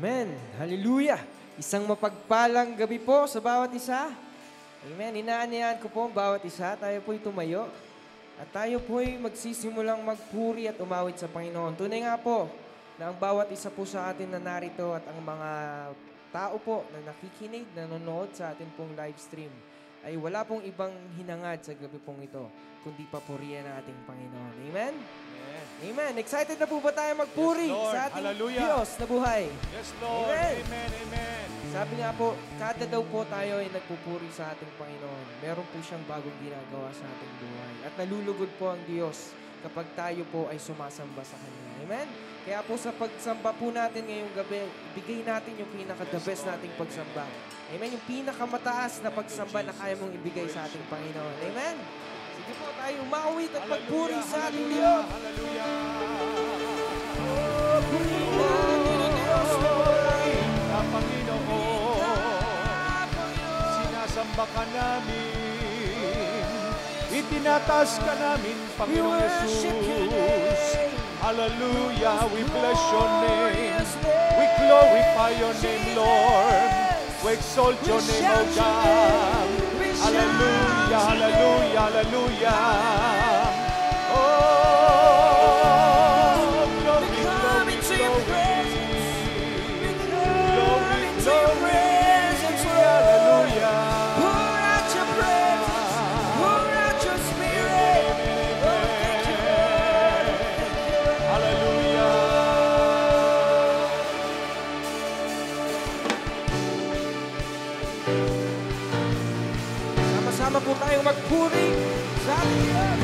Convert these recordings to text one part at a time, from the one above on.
Amen. Hallelujah. Isang mapagpalang gabi po sa bawat isa. Amen. Inaanyayahan ko po ang bawat isa. Tayo po'y tumayo. At tayo po'y magsisimulang magpuri at umawit sa Panginoon. Tunay nga po na ang bawat isa po sa atin na narito at ang mga tao po na nakikinig, nanonood sa atin pong live stream ay wala pong ibang hinangad sa gabi pong ito, kundi papurihan ng ating Panginoon. Amen? Amen. Amen. Excited na po ba tayo magpuri sa ating Diyos na buhay? Yes, Lord. Amen. Amen. Amen. Sabi nga po, kada daw po tayo ay nagpupuri sa ating Panginoon, meron po siyang bagong ginagawa sa ating buhay. At nalulugod po ang Diyos kapag tayo po ay sumasamba sa Kanya. Amen? Kaya po sa pagsamba po natin ngayong gabi, ibigay natin yung pinaka-the best nating pagsamba. Amen? Yung pinakamataas na pagsamba na kaya mong ibigay sa ating Panginoon. Amen? Sige po tayo umawit at magpuri sa ating Diyos. Hallelujah. Oh, purihin natin ang Diyos na buhay. Panginoon, sinasamba ka namin, itinataas ka namin, Panginoon Jesus. Hallelujah, we bless your name, we glorify your name, Lord, we exalt your name, O God. Hallelujah, hallelujah, hallelujah. Oh, glory, glory, glory. Sama po tayong magpuri sa ating Diyos.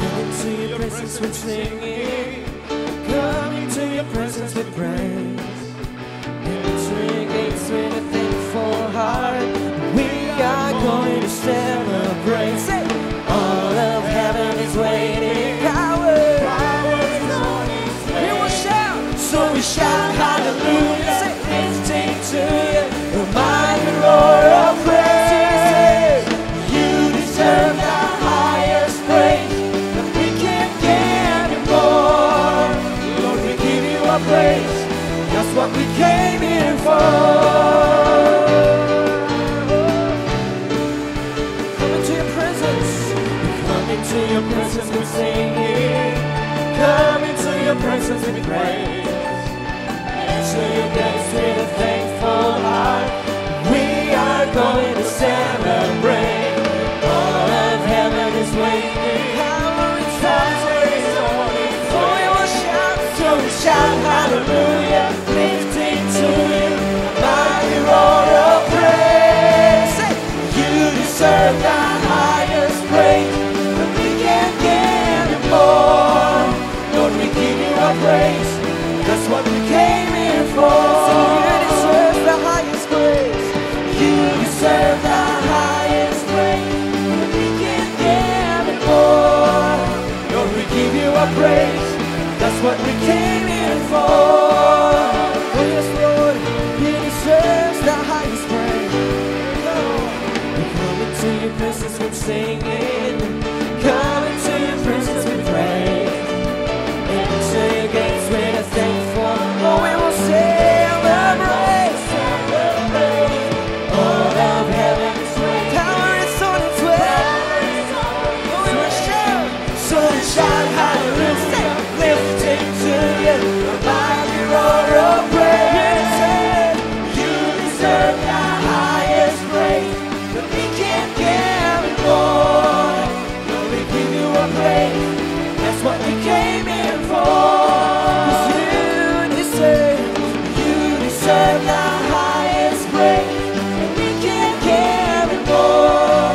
Come into your presence with singing, come into your presence with praise, into your gates with a thankful heart. We are going to celebrate. All of heaven is waiting. Power is on its way. We will shout. So we shout hallelujah. Lifting to you the mighty roar of praise. You deserve the highest praise, but we can't get any more. Lord, we give you our praise. That's what we came here for. Into your presence with singing, come into your presence with praise, into your gates with a thankful heart. We are going to celebrate. All of heaven is waiting. Power is rising. So we will shout, so we shout hallelujah, lifting to you a mighty roar of praise. You deserve the highest praise. Lord, we give you our praise. That's what we came here for. So you deserve the highest praise. You deserve the highest praise. But we can't give it more. Lord, we give you our praise. That's what we came here for. Oh yes, Lord, He deserves the highest praise. We come into your presence with singing. Come into your presence with praise. Into your gates with a thankful. Oh, we will celebrate. All of heaven's way. Power is on its way. Oh, we will shout. So we shout hallelujah, lifting to you a mighty roar of praise. You deserve the highest praise, but we can't give it more. Praise. That's what we came here for. 'Cause you deserve the highest praise, and we can't give it more.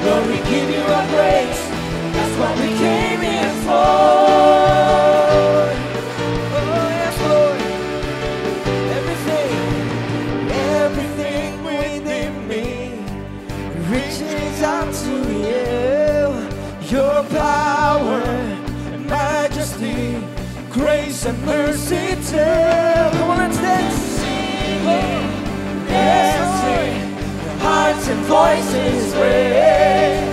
Lord, we give you our praise. That's what we came here for. Oh yes, Lord. Everything within me reaches out to you. Your power and majesty, grace and mercy tell. Come on, let's dance. dancing, hearts and voices raise.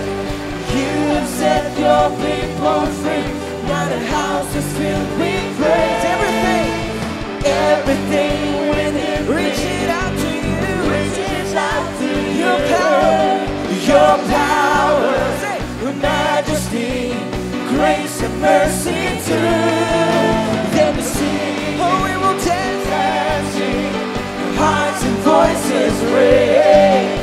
You've set your people free. Now the house is filled with praise. Everything within, reaching out to you, reaches out to you. Your power, your majesty, grace and mercy too. Then we sing, oh, we will dance, dancing, hearts and voices raise.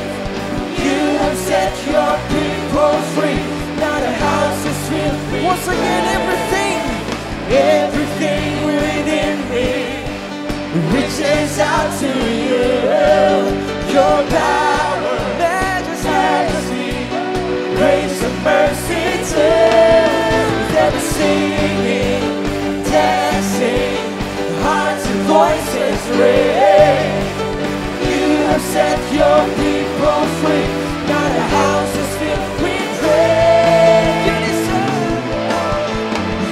You have set your people free. Now the house is filled. Once again, everything within me reaches out to you. Your power, majesty, grace and mercy too. They'll be singing, dancing, hearts and voices raise. You have set your people free. Now the house is filled with praise.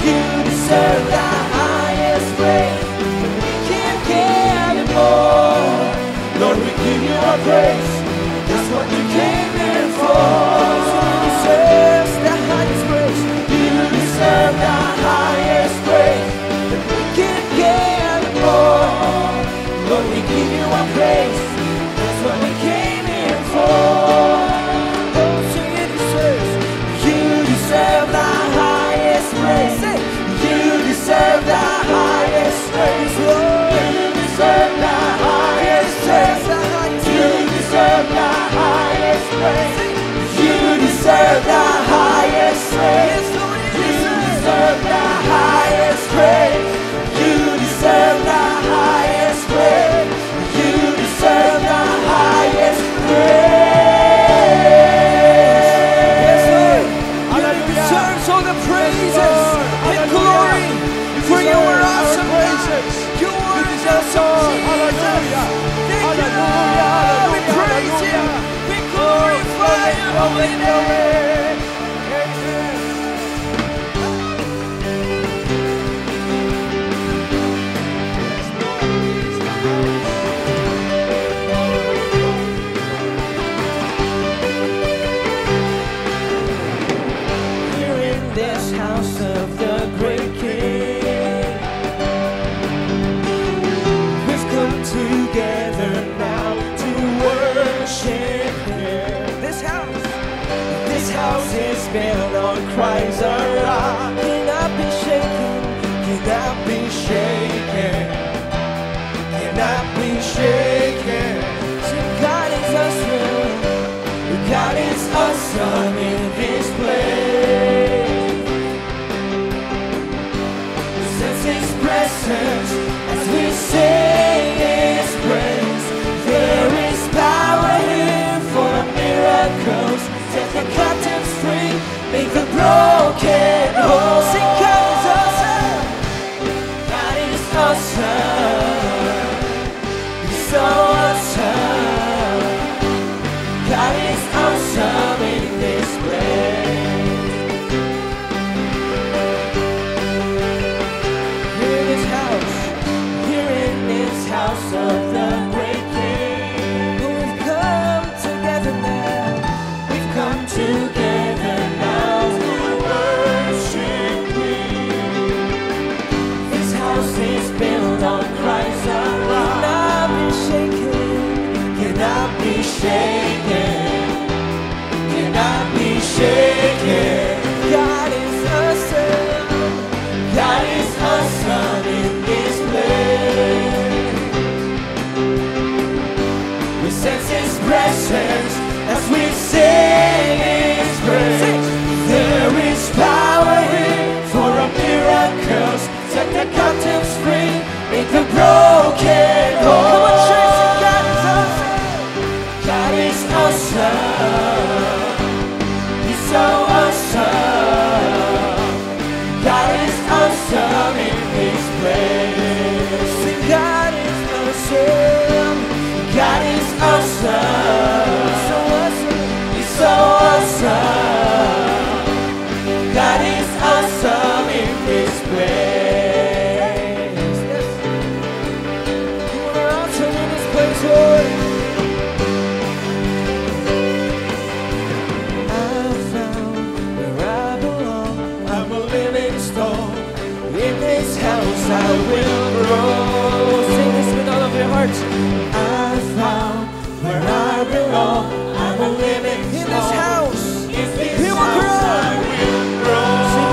You deserve the highest praise. Lord, we give you our praise. That's what you came here for. You deserve the highest praise. You deserve the highest praise. We can't get more. Lord, we give you our praise. That's what we came here for. Oh, so you deserve the highest praise. You deserve the highest praise. Lord, you deserve the highest praise. You deserve the highest praise. You deserve the highest praise. You deserve the highest praise. You deserve the highest praise. You deserve the highest praise. You deserve all the praises and glory, for you are awesome God. You are awesome. Hallelujah. Hallelujah. We praise you. We glorify your holy name. Here in this house of the great King, we've come together now to worship Him. This house is built on Christ our rock. Cannot be shaken, cannot be shaken, cannot be shaken. So God is awesome, God is awesome in this place. We sense His presence as we sing His praise. There is power here for miracles. Set the captives free, make the broken whole. Sing, God is awesome. God is awesome. He's so awesome. God is awesome in this place. Here in this house of the great King, we've come together now. We've come together now to worship Him. This house is built on Christ our rock. Cannot be shaken, cannot be shaken, cannot be shaken. God is awesome. God is awesome in this place. We sense His presence as we sing His praise. There is power here for a miracles. Set the captives free, make the broken whole. Come on, church, God is awesome. God is awesome. He's so awesome. God is awesome in this place. Sing, God is awesome. God is awesome. So awesome. He's so awesome. God is awesome in this place. Yes. You are awesome in this place, Lord. house I will grow. Sing this with all of your hearts. I found where I belong. I'm a living in this house. In this house I will grow. Sing,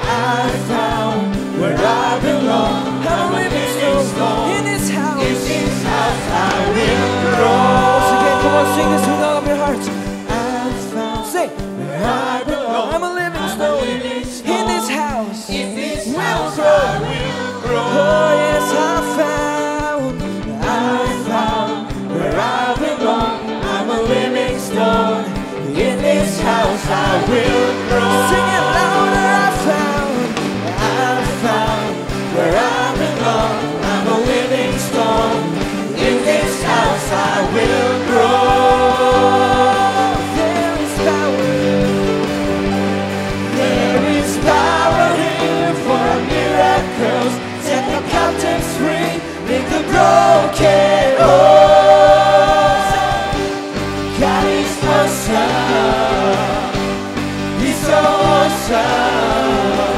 I found where I belong. I'm a living stone. In this house. In this house I will grow. Once again, come on, sing this with all of your hearts. I found. Sing. Where I belong. I'm a living stone. In this house. In this house I will grow. Oh yes, I found where I belong. I'm a living stone. In this house I will grow. Sing it louder. I found where I belong. I'm a living stone. In this house I will grow. There is power. There is power here for miracles. Set the captives free. Make the broken whole. God is awesome. He's so awesome.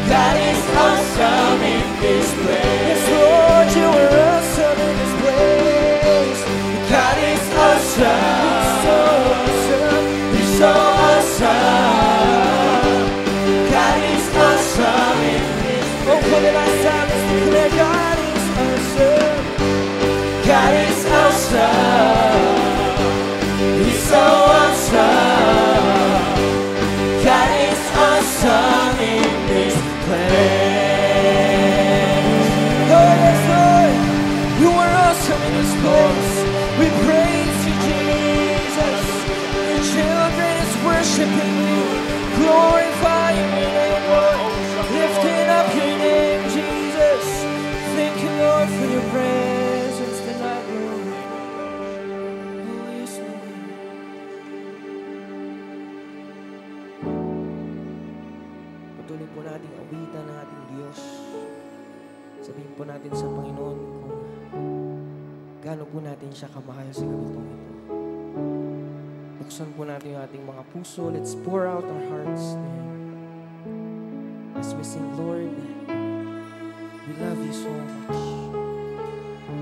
God is awesome in this place. Yes, Lord, you are awesome in this place. God is awesome. He's so awesome. He's so awesome. God is awesome in this place. Open it outside, let's declare God is awesome. God is awesome. He's so awesome. God is awesome in this place. Oh yes, Lord, you are awesome in this place. We praise you, Jesus. Your children is worshiping you, glorifying your name, Lord, lifting up your name, Jesus. Thank you, Lord, for your presence tonight, Lord. Oh yes, Lord. Patuloy po nating awitan ng ating Diyos. Sabihin po natin sa Panginoon kung gaano po natin siya kamahal sa gabi po ito. Buksan po natin yung ating mga puso. Let's pour out our hearts to Him. As we sing, Lord, we love you so much.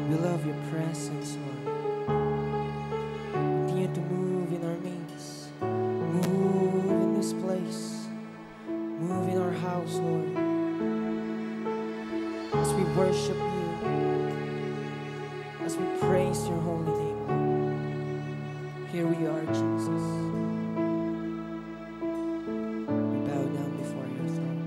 We love your presence, Lord. Continue to move in our midst. Move in this place. Move in our house, Lord. As we worship you, as we praise your holy name, Lord. Here we are, Jesus. We bow down before your throne.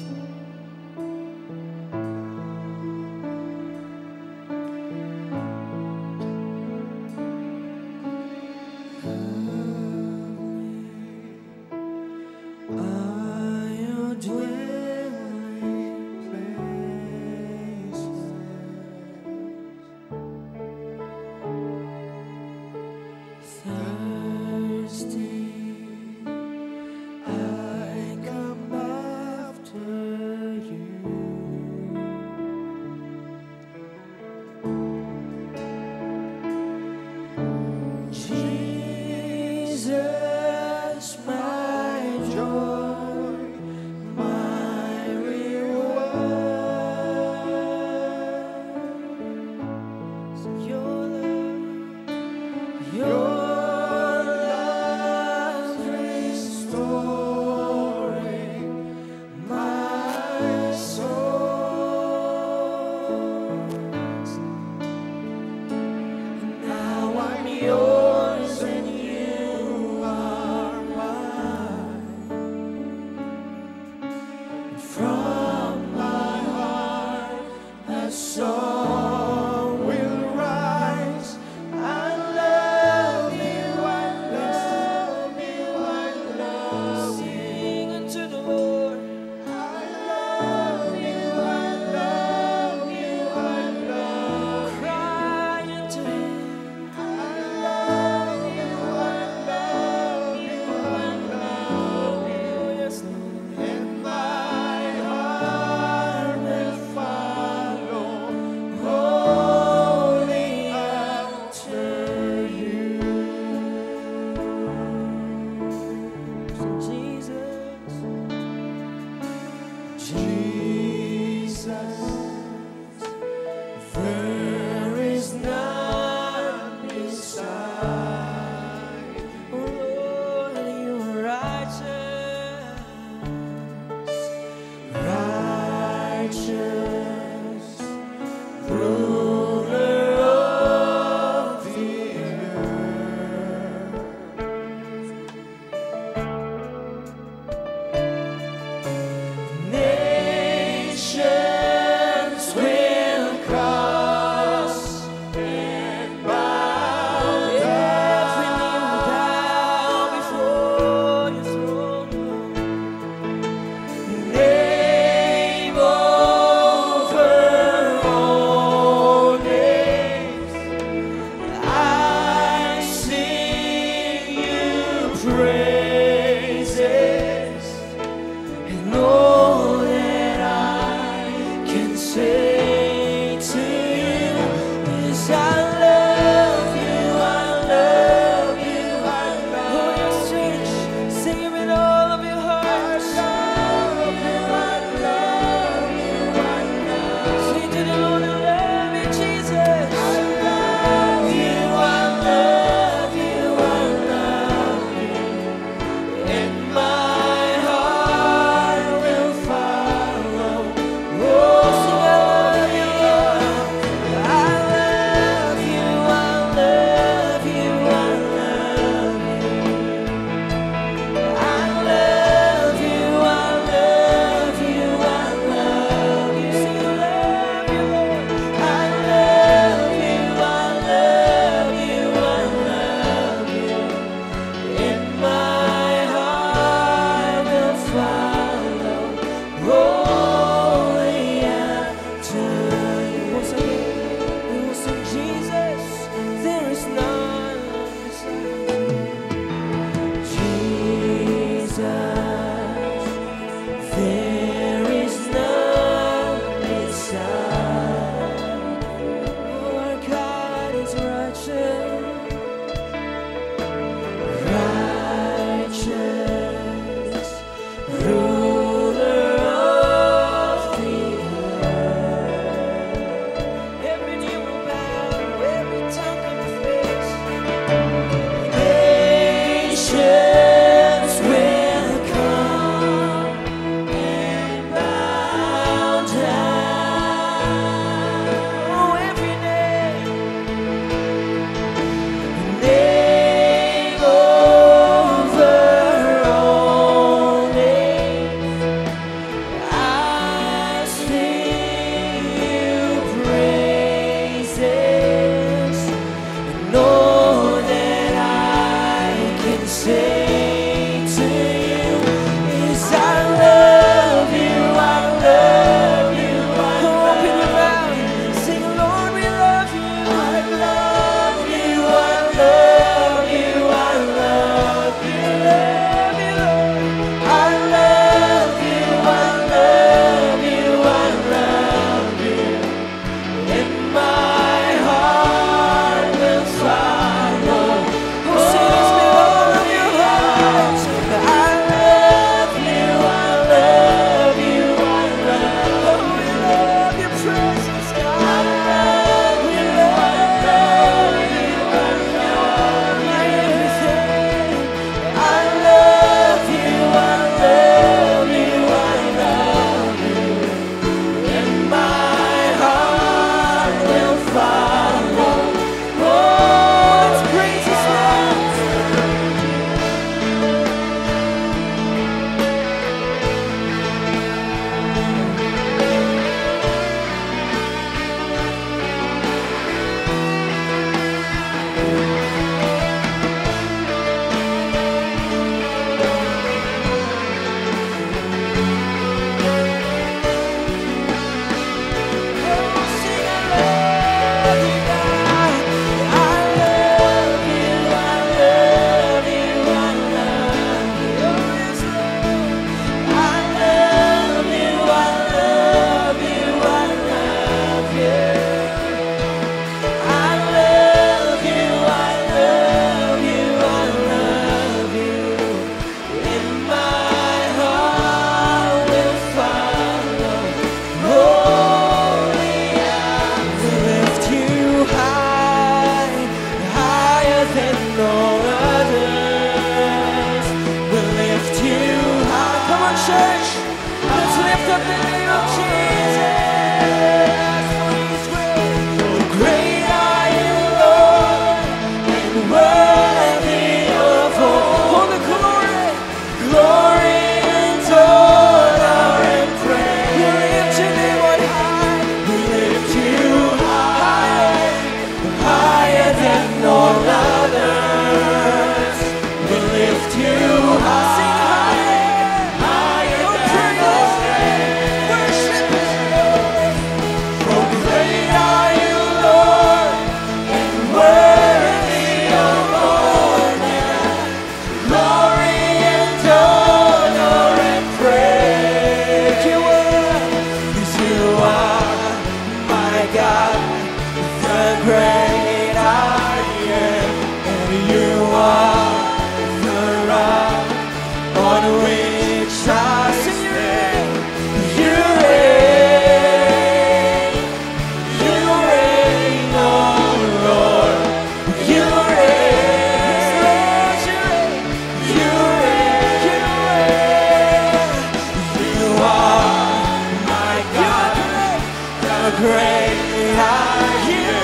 great are you.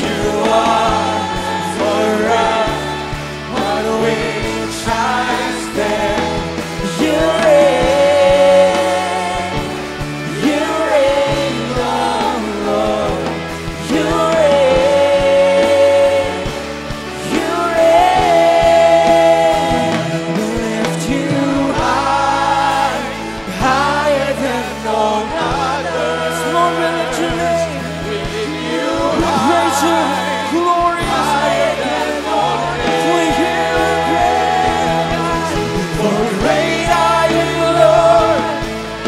You are forever. On which I stand. You reign. You reign, oh Lord. You reign. You reign. We lift you high, higher than all others. Lord, we lift your name. We lift you high. Praise you, glorious name. We hear your praise. For great are you, Lord,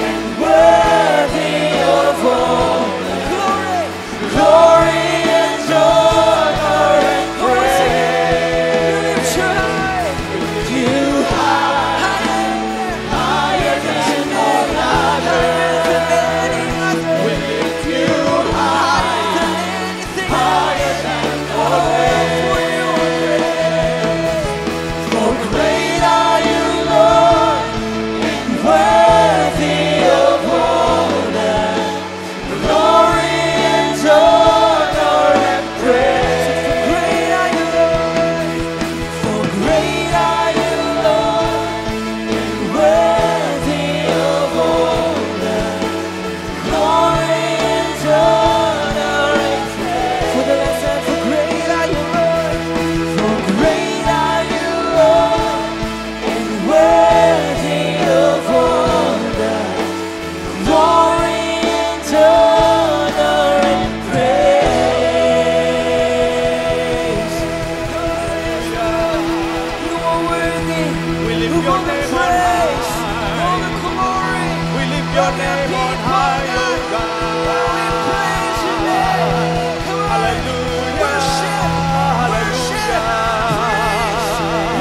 and worthy of all glory, glory and honor and praise. We lift you high, higher than all others. We lift you high, higher than all others. For great are you, Lord, and worthy of honor, glory and honor and praise. Great are you, Lord. For great are you, Lord, and worthy of honor, glory and honor and praise. For the last time, for great are you, Lord. For great are you, Lord, and worthy of honor, glory and honor and praise. You are worthy. We lift of your all the name on praise, high. all the glory. We lift your name on high, oh We praise your name. God. Come on. Hallelujah. Worship. Hallelujah.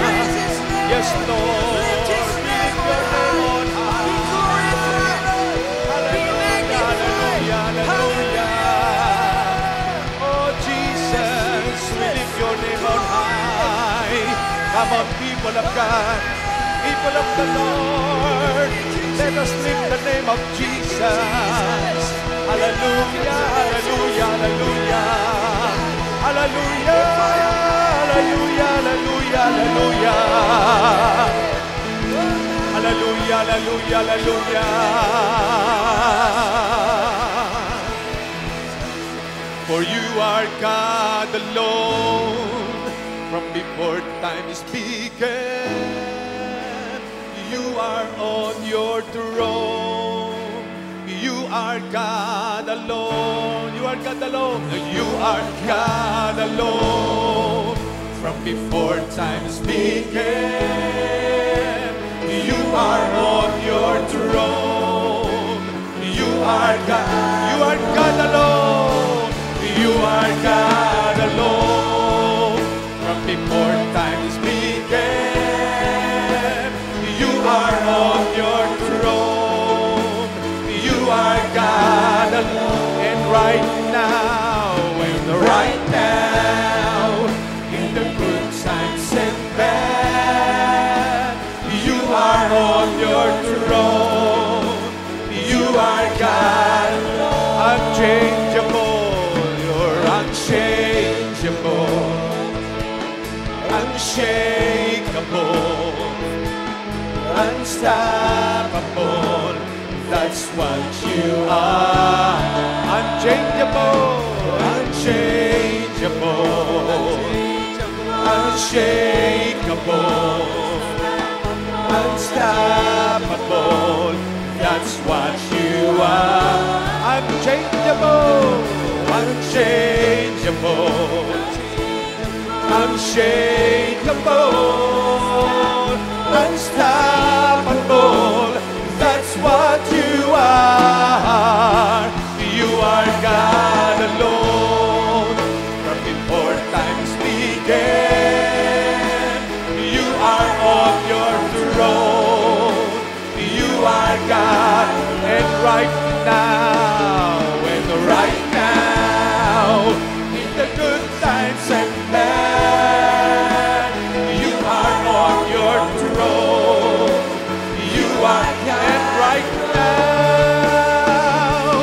Praise his name. Yes, Lord. Lift his We name lift your on name high. on high. Be glorified, Lord. Be Hallelujah. magnified. Hallelujah. Hallelujah. Oh, Jesus, we lift your name on high. Come on, people of God, people of the Lord, let us lift the name of Jesus. Hallelujah, hallelujah, hallelujah. Hallelujah, hallelujah, hallelujah, hallelujah. Hallelujah, hallelujah, hallelujah. For you are God alone, from before time is began. You are on your throne. You are God alone. You are God alone. You are God alone, from before times began. You are on your throne. You are God. You are God alone. You are God alone, from before times began. You are on your throne. You are God alone. And right now, in the good times and bad, you are on your throne. You are God alone, unchangeable. You're unchangeable, unshakable, unstoppable. That's what you are. Unchangeable, unchangeable, unshakable, unstoppable. That's what you are. Unchangeable, unchangeable, unshakable, unstoppable. That's what you are. You are God alone, from before times began. You are on your throne. You are God, and right now, in the good times and bad, you are on your throne. You are God, and right now,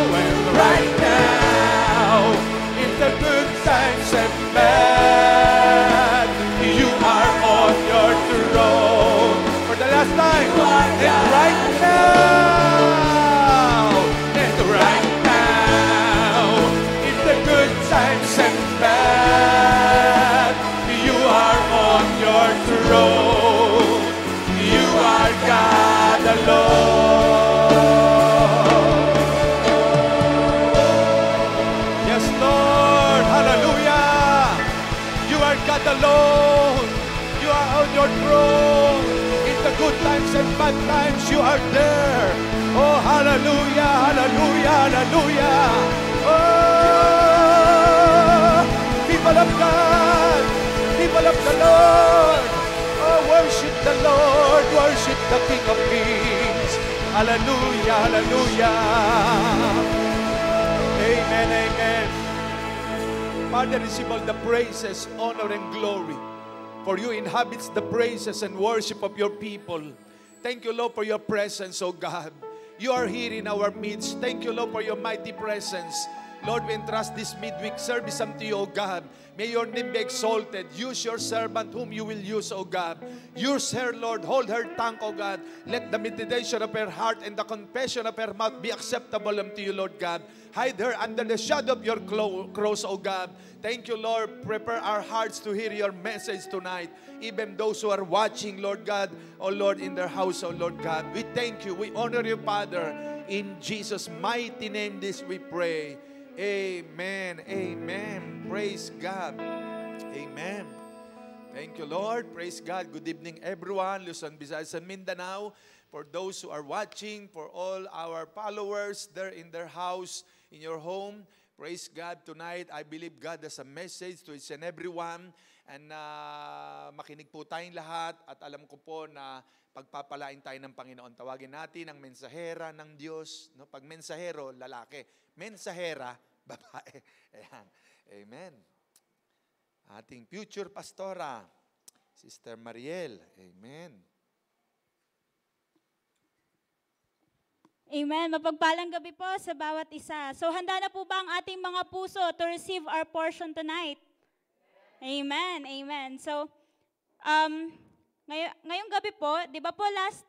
times and bad times, you are there. Oh, hallelujah, hallelujah, hallelujah. Oh, people of God, people of the Lord. Oh, worship the Lord, worship the King of Kings. Hallelujah, hallelujah. Amen, amen. Father, receive all the praises, honor, and glory. For you inhabits the praises and worship of your people. Thank you, Lord, for your presence, O God. You are here in our midst. Thank you, Lord, for your mighty presence. Lord, we entrust this midweek service unto you, O God. May your name be exalted. Use your servant whom you will use, O God. Use her, Lord. Hold her tongue, O God. Let the meditation of her heart and the confession of her mouth be acceptable unto you, Lord God. Hide her under the shadow of your cross, O God. Thank you, Lord. Prepare our hearts to hear your message tonight. Even those who are watching, Lord God, O Lord, in their house, O Lord God. We thank you. We honor you, Father. In Jesus' mighty name this we pray. Amen. Amen. Praise God. Amen. Thank you, Lord. Praise God. Good evening, everyone. Luzon, Visayas, and Mindanao. For those who are watching, for all our followers there in their house, in your home, praise God. Tonight, I believe God has a message to each and everyone. And makinig po tayong lahat. At alam ko po na pagpapalain tayo ng Panginoon. Tawagin natin ang mensahera ng Diyos. No? Pag mensahero, lalaki. Mensahera, babae. Ayan. Amen. Ating future pastora, Sister Mariel. Amen. Amen. Mapagpalang gabi po sa bawat isa. So handa na po ba ang ating mga puso to receive our portion tonight? Amen. Amen. So, ngayong gabi po, di ba po last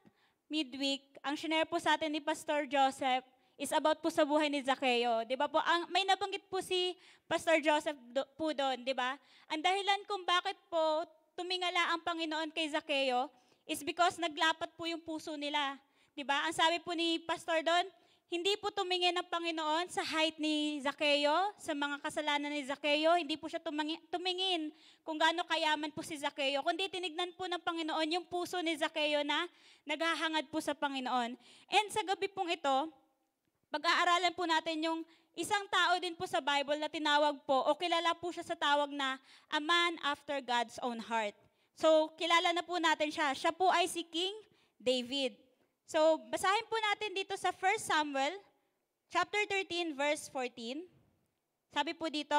midweek, ang shinare po sa atin ni Pastor Joseph is about po sa buhay ni Zaccheo. Di ba po, may nabanggit po si Pastor Joseph po doon, di ba? Ang dahilan kung bakit po tumingala ang Panginoon kay Zaccheo is because naglapat po yung puso nila. Di ba? Ang sabi po ni Pastor doon, hindi po tumingin ang Panginoon sa height ni Zaccheo, sa mga kasalanan ni Zaccheo, hindi po siya tumingin kung gaano kayaman po si Zaccheo, kundi tinignan po ng Panginoon yung puso ni Zaccheo na naghahangad po sa Panginoon. And sa gabi pong ito, pag-aaralan po natin yung isang tao din po sa Bible na tinawag po, o kilala po siya sa tawag na a man after God's own heart. So, kilala na po natin siya. Siya po ay si King David. So, basahin po natin dito sa 1 Samuel, chapter 13, verse 14. Sabi po dito,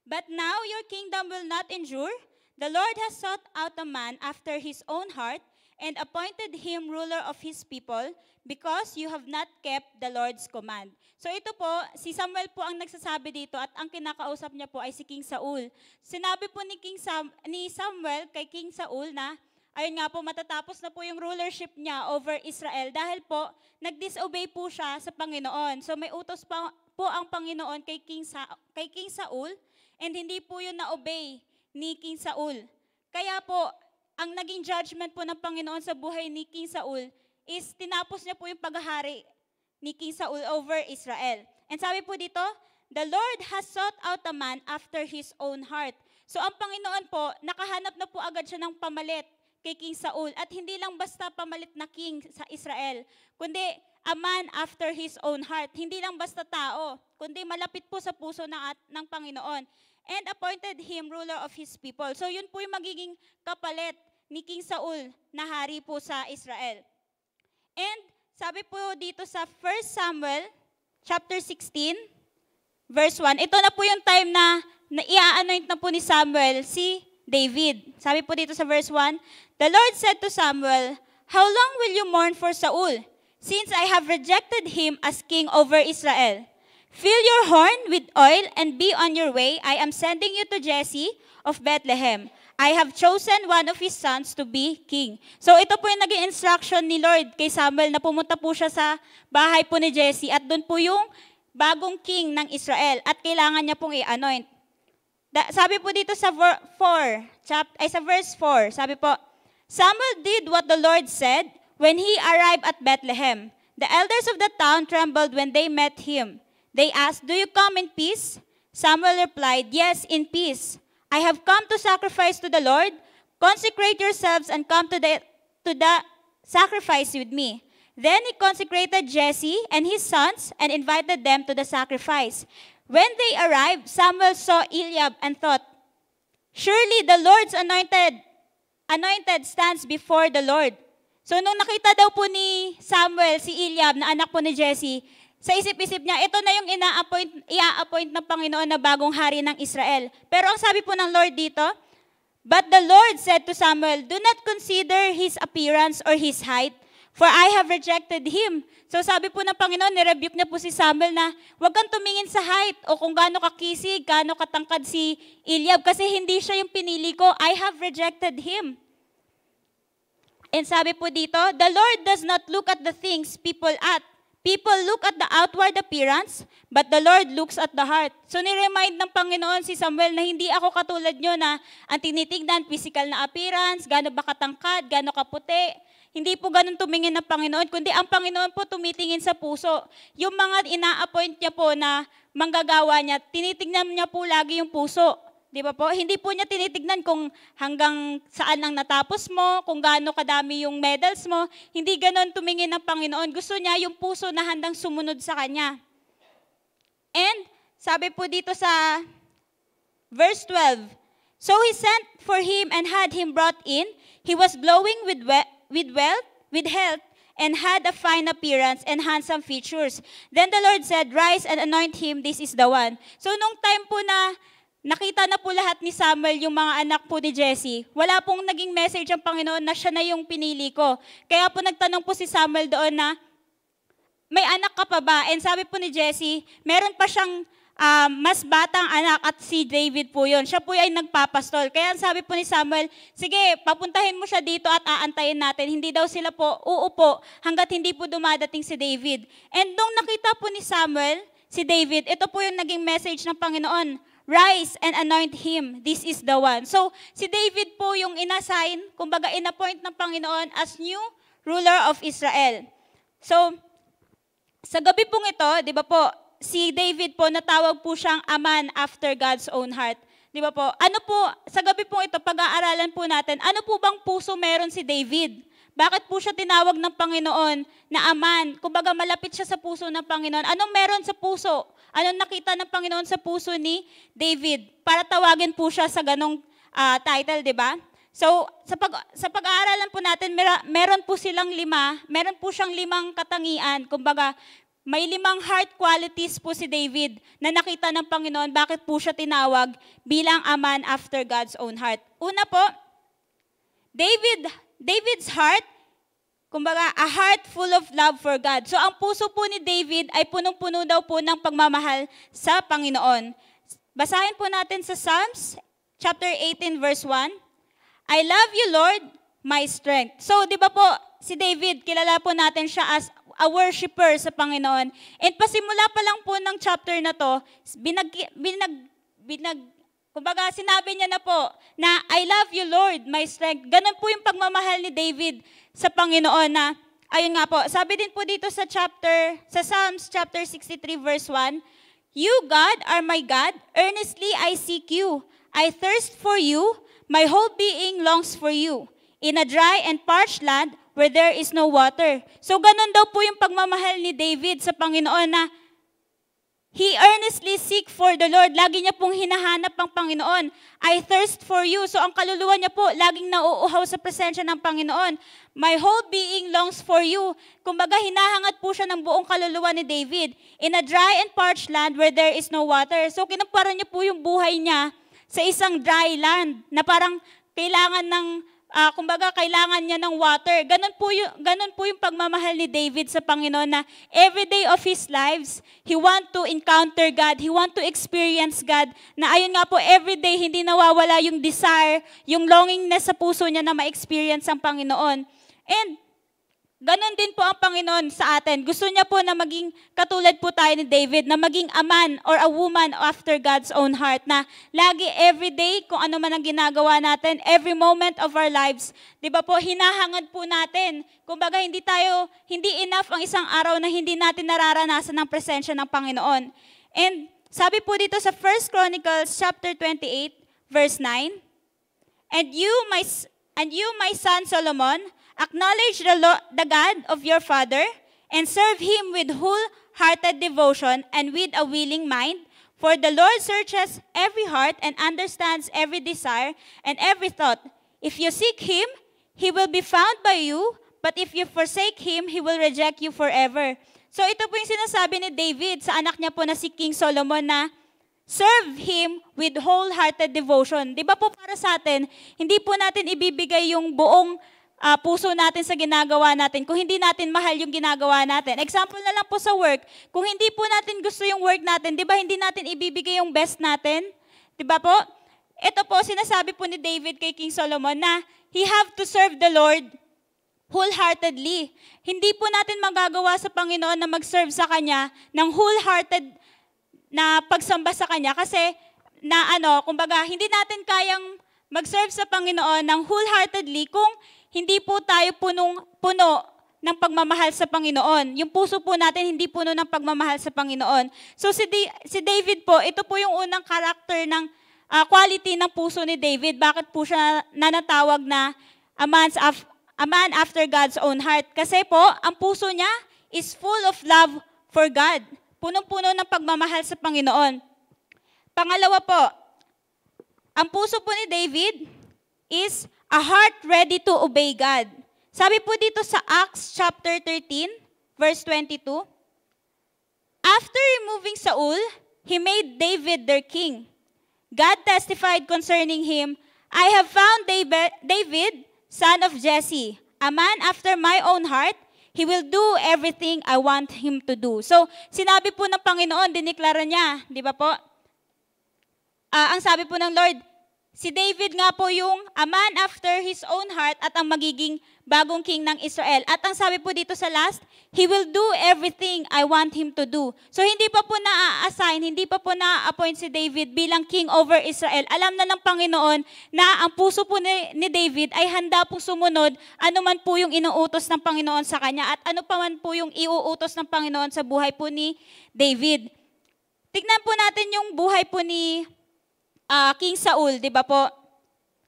"But now your kingdom will not endure. The Lord has sought out a man after his own heart and appointed him ruler of his people because you have not kept the Lord's command." So ito po, si Samuel po ang nagsasabi dito at ang kinakausap niya po ay si King Saul. Sinabi po ni Samuel kay King Saul na, ayun nga po, matatapos na po yung rulership niya over Israel dahil po nag-disobey po siya sa Panginoon. So may utos po ang Panginoon kay King Saul and hindi po yun na-obey ni King Saul. Kaya po, ang naging judgment po ng Panginoon sa buhay ni King Saul is tinapos niya po yung paghahari ni King Saul over Israel. And sabi po dito, "The Lord has sought out a man after His own heart." So ang Panginoon po, nakahanap na po agad siya ng pamalit kay King Saul. At hindi lang basta pamalit na king sa Israel, kundi a man after his own heart. Hindi lang basta tao, kundi malapit po sa puso ng Panginoon. And appointed him ruler of his people. So yun po yung magiging kapalit ni King Saul na hari po sa Israel. And sabi po dito sa 1 Samuel chapter 16, verse 1, ito na po yung time na i-anoint na po ni Samuel si David. Sabi po dito sa verse 1, "The Lord said to Samuel, how long will you mourn for Saul, since I have rejected him as king over Israel? Fill your horn with oil and be on your way. I am sending you to Jesse of Bethlehem. I have chosen one of his sons to be king." So ito po yung naging instruction ni Lord kay Samuel na pumunta po siya sa bahay po ni Jesse at doon po yung bagong king ng Israel at kailangan niya pong i-anoint. Sabi po dito sa verse 4, sabi po, "Samuel did what the Lord said when he arrived at Bethlehem. The elders of the town trembled when they met him. They asked, 'Do you come in peace?' Samuel replied, 'Yes, in peace. I have come to sacrifice to the Lord. Consecrate yourselves and come to the sacrifice with me." Then he consecrated Jesse and his sons and invited them to the sacrifice. When they arrived, Samuel saw Eliab and thought, "Surely the Lord's anointed stands before the Lord." So nung nakita daw po ni Samuel si Eliab na anak po ni Jesse, sa isip-isip niya, ito na yung i-appoint ng Panginoon na bagong hari ng Israel. Pero ang sabi po ng Lord dito, "But the Lord said to Samuel, do not consider his appearance or his height, for I have rejected him." So sabi po ng Panginoon, nirebuke niya po si Samuel na huwag kang tumingin sa height o kung gaano kakisig, gaano katangkad si Eliab kasi hindi siya yung pinili ko. I have rejected him. And sabi po dito, the Lord does not look at the things people at. People look at the outward appearance, but the Lord looks at the heart. So ni-remind ng Panginoon si Samuel na hindi ako katulad nyo na ang tinitignan, physical na appearance, gaano ba katangkad, gaano kaputi. Hindi po ganun tumingin ng Panginoon, kundi ang Panginoon po tumitingin sa puso. Yung mga ina-appoint niya po na manggagawa niya, tinitignan niya po lagi yung puso. Di ba po? Hindi po niya tinitignan kung hanggang saan ang natapos mo, kung gaano kadami yung medals mo. Hindi ganun tumingin ng Panginoon. Gusto niya yung puso na handang sumunod sa Kanya. And sabi po dito sa verse 12, "So he sent for him and had him brought in. He was glowing with wealth, with health, and had a fine appearance and handsome features. Then the Lord said, 'Rise and anoint him, this is the one.'" So nung time po na nakita na po lahat ni Samuel yung mga anak po ni Jesse, wala pong naging message ang Panginoon na siya na yung pinili ko. Kaya po nagtanong po si Samuel doon na, "May anak ka pa ba?" And sabi po ni Jesse, meron pa siyang mas batang anak at si David po yun. Siya po ay nagpapastol. Kaya sabi po ni Samuel, "Sige, papuntahin mo siya dito at aantayin natin." Hindi daw sila po uupo hanggat hindi po dumadating si David. And nung nakita po ni Samuel si David, ito po yung naging message ng Panginoon, "Rise and anoint him, this is the one." So si David po yung inassign, kumbaga inappoint ng Panginoon as new ruler of Israel. So sa gabi pong ito, di ba po, si David po, natawag po siyang a man after God's own heart. Di ba po? Ano po, sa gabi po ito, pag-aaralan po natin, ano po bang puso meron si David? Bakit po siya tinawag ng Panginoon na a man? Kumbaga malapit siya sa puso ng Panginoon. Anong meron sa puso? Anong nakita ng Panginoon sa puso ni David? Para tawagin po siya sa ganong title, di ba? So, sa pag-aaralan po natin, meron po siyang 5 katangian. Kumbaga, may 5 heart qualities po si David na nakita ng Panginoon bakit po siya tinawag bilang a man after God's own heart. Una po, David's heart, kumbaga a heart full of love for God. So ang puso po ni David ay punong-puno daw po ng pagmamahal sa Panginoon. Basahin po natin sa Psalms chapter 18 verse 1. "I love you, Lord, my strength." So di ba po, si David, kilala po natin siya as a worshiper sa Panginoon. And pasimula pa lang po ng chapter na to, kumbaga sinabi niya na po na, "I love you, Lord, my strength." Ganun po yung pagmamahal ni David sa Panginoon na, ayun nga po, sabi din po dito sa Psalms chapter 63 verse 1, "You, God, are my God, earnestly I seek you. I thirst for you, my whole being longs for you. In a dry and parched land, where there is no water." So ganun daw po yung pagmamahal ni David sa Panginoon na he earnestly seek for the Lord. Lagi niya pong hinahanap ang Panginoon. "I thirst for you." So ang kaluluwa niya po laging nauuhaw sa presensya ng Panginoon. "My whole being longs for you." Kumbaga hinahangad po siya ng buong kaluluwa ni David. "In a dry and parched land where there is no water." So kinumpara niya po yung buhay niya sa isang dry land na parang kailangan kailangan niya ng water. Ganun po yung pagmamahal ni David sa Panginoon na every day of his lives, he want to encounter God, he want to experience God, na ayun nga po, every day hindi nawawala yung desire, yung longingness sa puso niya na ma-experience ang Panginoon. And ganun din po ang Panginoon sa atin. Gusto niya po na maging katulad po tayo ni David, na maging a man or a woman after God's own heart, na lagi, every day, kung ano man ang ginagawa natin, every moment of our lives, di ba po, hinahangad po natin. Kumbaga, hindi enough ang isang araw na hindi natin nararanasan ang presensya ng Panginoon. And sabi po dito sa 1 Chronicles chapter 28, verse 9, And you, my son Solomon, Acknowledge the God of your father and serve him with wholehearted devotion and with a willing mind. For the Lord searches every heart and understands every desire and every thought. If you seek him, he will be found by you, but if you forsake him, he will reject you forever. So ito po yung sinasabi ni David sa anak niya po na si King Solomon na serve him with wholehearted devotion. Di ba po para sa atin, hindi po natin ibibigay yung buong puso natin sa ginagawa natin kung hindi natin mahal yung ginagawa natin. Example na lang po sa work, kung hindi po natin gusto yung work natin, di ba hindi natin ibibigay yung best natin? Di ba po? Ito po, sinasabi po ni David kay King Solomon na he have to serve the Lord wholeheartedly. Hindi po natin magagawa sa Panginoon na mag-serve sa Kanya ng wholehearted na pagsamba sa Kanya kasi kumbaga, hindi natin kayang mag-serve sa Panginoon ng wholeheartedly kung hindi po tayo puno ng pagmamahal sa Panginoon. Yung puso po natin hindi puno ng pagmamahal sa Panginoon. So si David po, ito po yung unang character ng quality ng puso ni David. Bakit po siya nanatawag na a man after God's own heart? Kasi po, ang puso niya is full of love for God. Punong-puno ng pagmamahal sa Panginoon. Pangalawa po, ang puso po ni David is a heart ready to obey God. Sabi po dito sa Acts chapter 13, verse 22, after removing Saul, he made David their king. God testified concerning him, I have found David, son of Jesse, a man after my own heart. He will do everything I want him to do. So, sinabi po ng Panginoon, diniklara niya, di ba po? Ang sabi po ng Lord, si David nga po yung a man after his own heart at ang magiging bagong king ng Israel. At ang sabi po dito sa last, he will do everything I want him to do. So, hindi pa po na-assign, hindi pa po na-appoint si David bilang king over Israel. Alam na ng Panginoon na ang puso po ni David ay handa pong sumunod anuman po yung inuutos ng Panginoon sa kanya at ano pa man po yung iuutos ng Panginoon sa buhay po ni David. Tignan po natin yung buhay po ni King Saul, di ba po?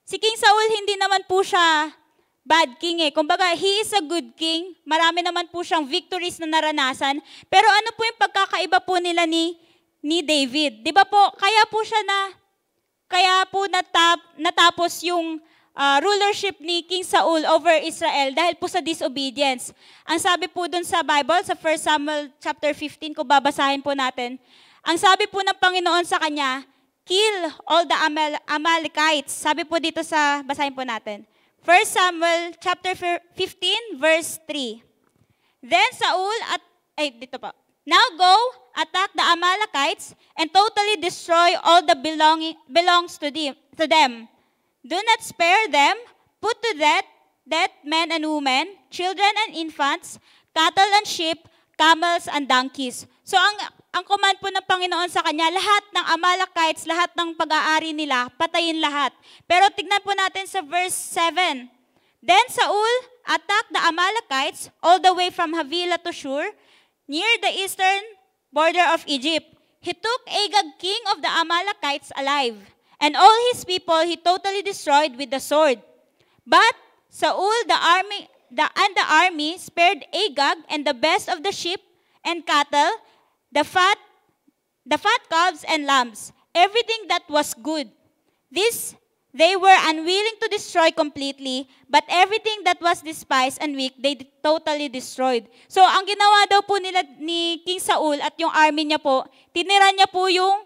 Si King Saul, hindi naman po siya bad king eh. Kumbaga, he is a good king. Marami naman po siyang victories na naranasan. Pero ano po yung pagkakaiba po nila ni David? Di ba po, kaya po natapos yung rulership ni King Saul over Israel dahil po sa disobedience. Ang sabi po dun sa Bible, sa 1 Samuel chapter 15, kung babasahin po natin, ang sabi po ng Panginoon sa kanya, kill all the Amalekites. Sabi po dito basahin po natin. 1 Samuel chapter 15, verse 3. Then Saul, now go, attack the Amalekites, and totally destroy all that belongs to them. Do not spare them, put to death men and women, children and infants, cattle and sheep, camels and donkeys. So ang command po ng Panginoon sa kanya, lahat ng Amalekites, lahat ng pag-aari nila, patayin lahat. Pero tignan po natin sa verse 7. Then Saul attacked the Amalekites all the way from Havilah to Shur, near the eastern border of Egypt. He took Agag, king of the Amalekites, alive, and all his people he totally destroyed with the sword. But Saul the army spared Agag and the best of the sheep and cattle, the fat calves and lambs, everything that was good. This they were unwilling to destroy completely, but everything that was despised and weak, they totally destroyed. So, ang ginawa daw po nila ni King Saul at yung army niya po, tinira niya po yung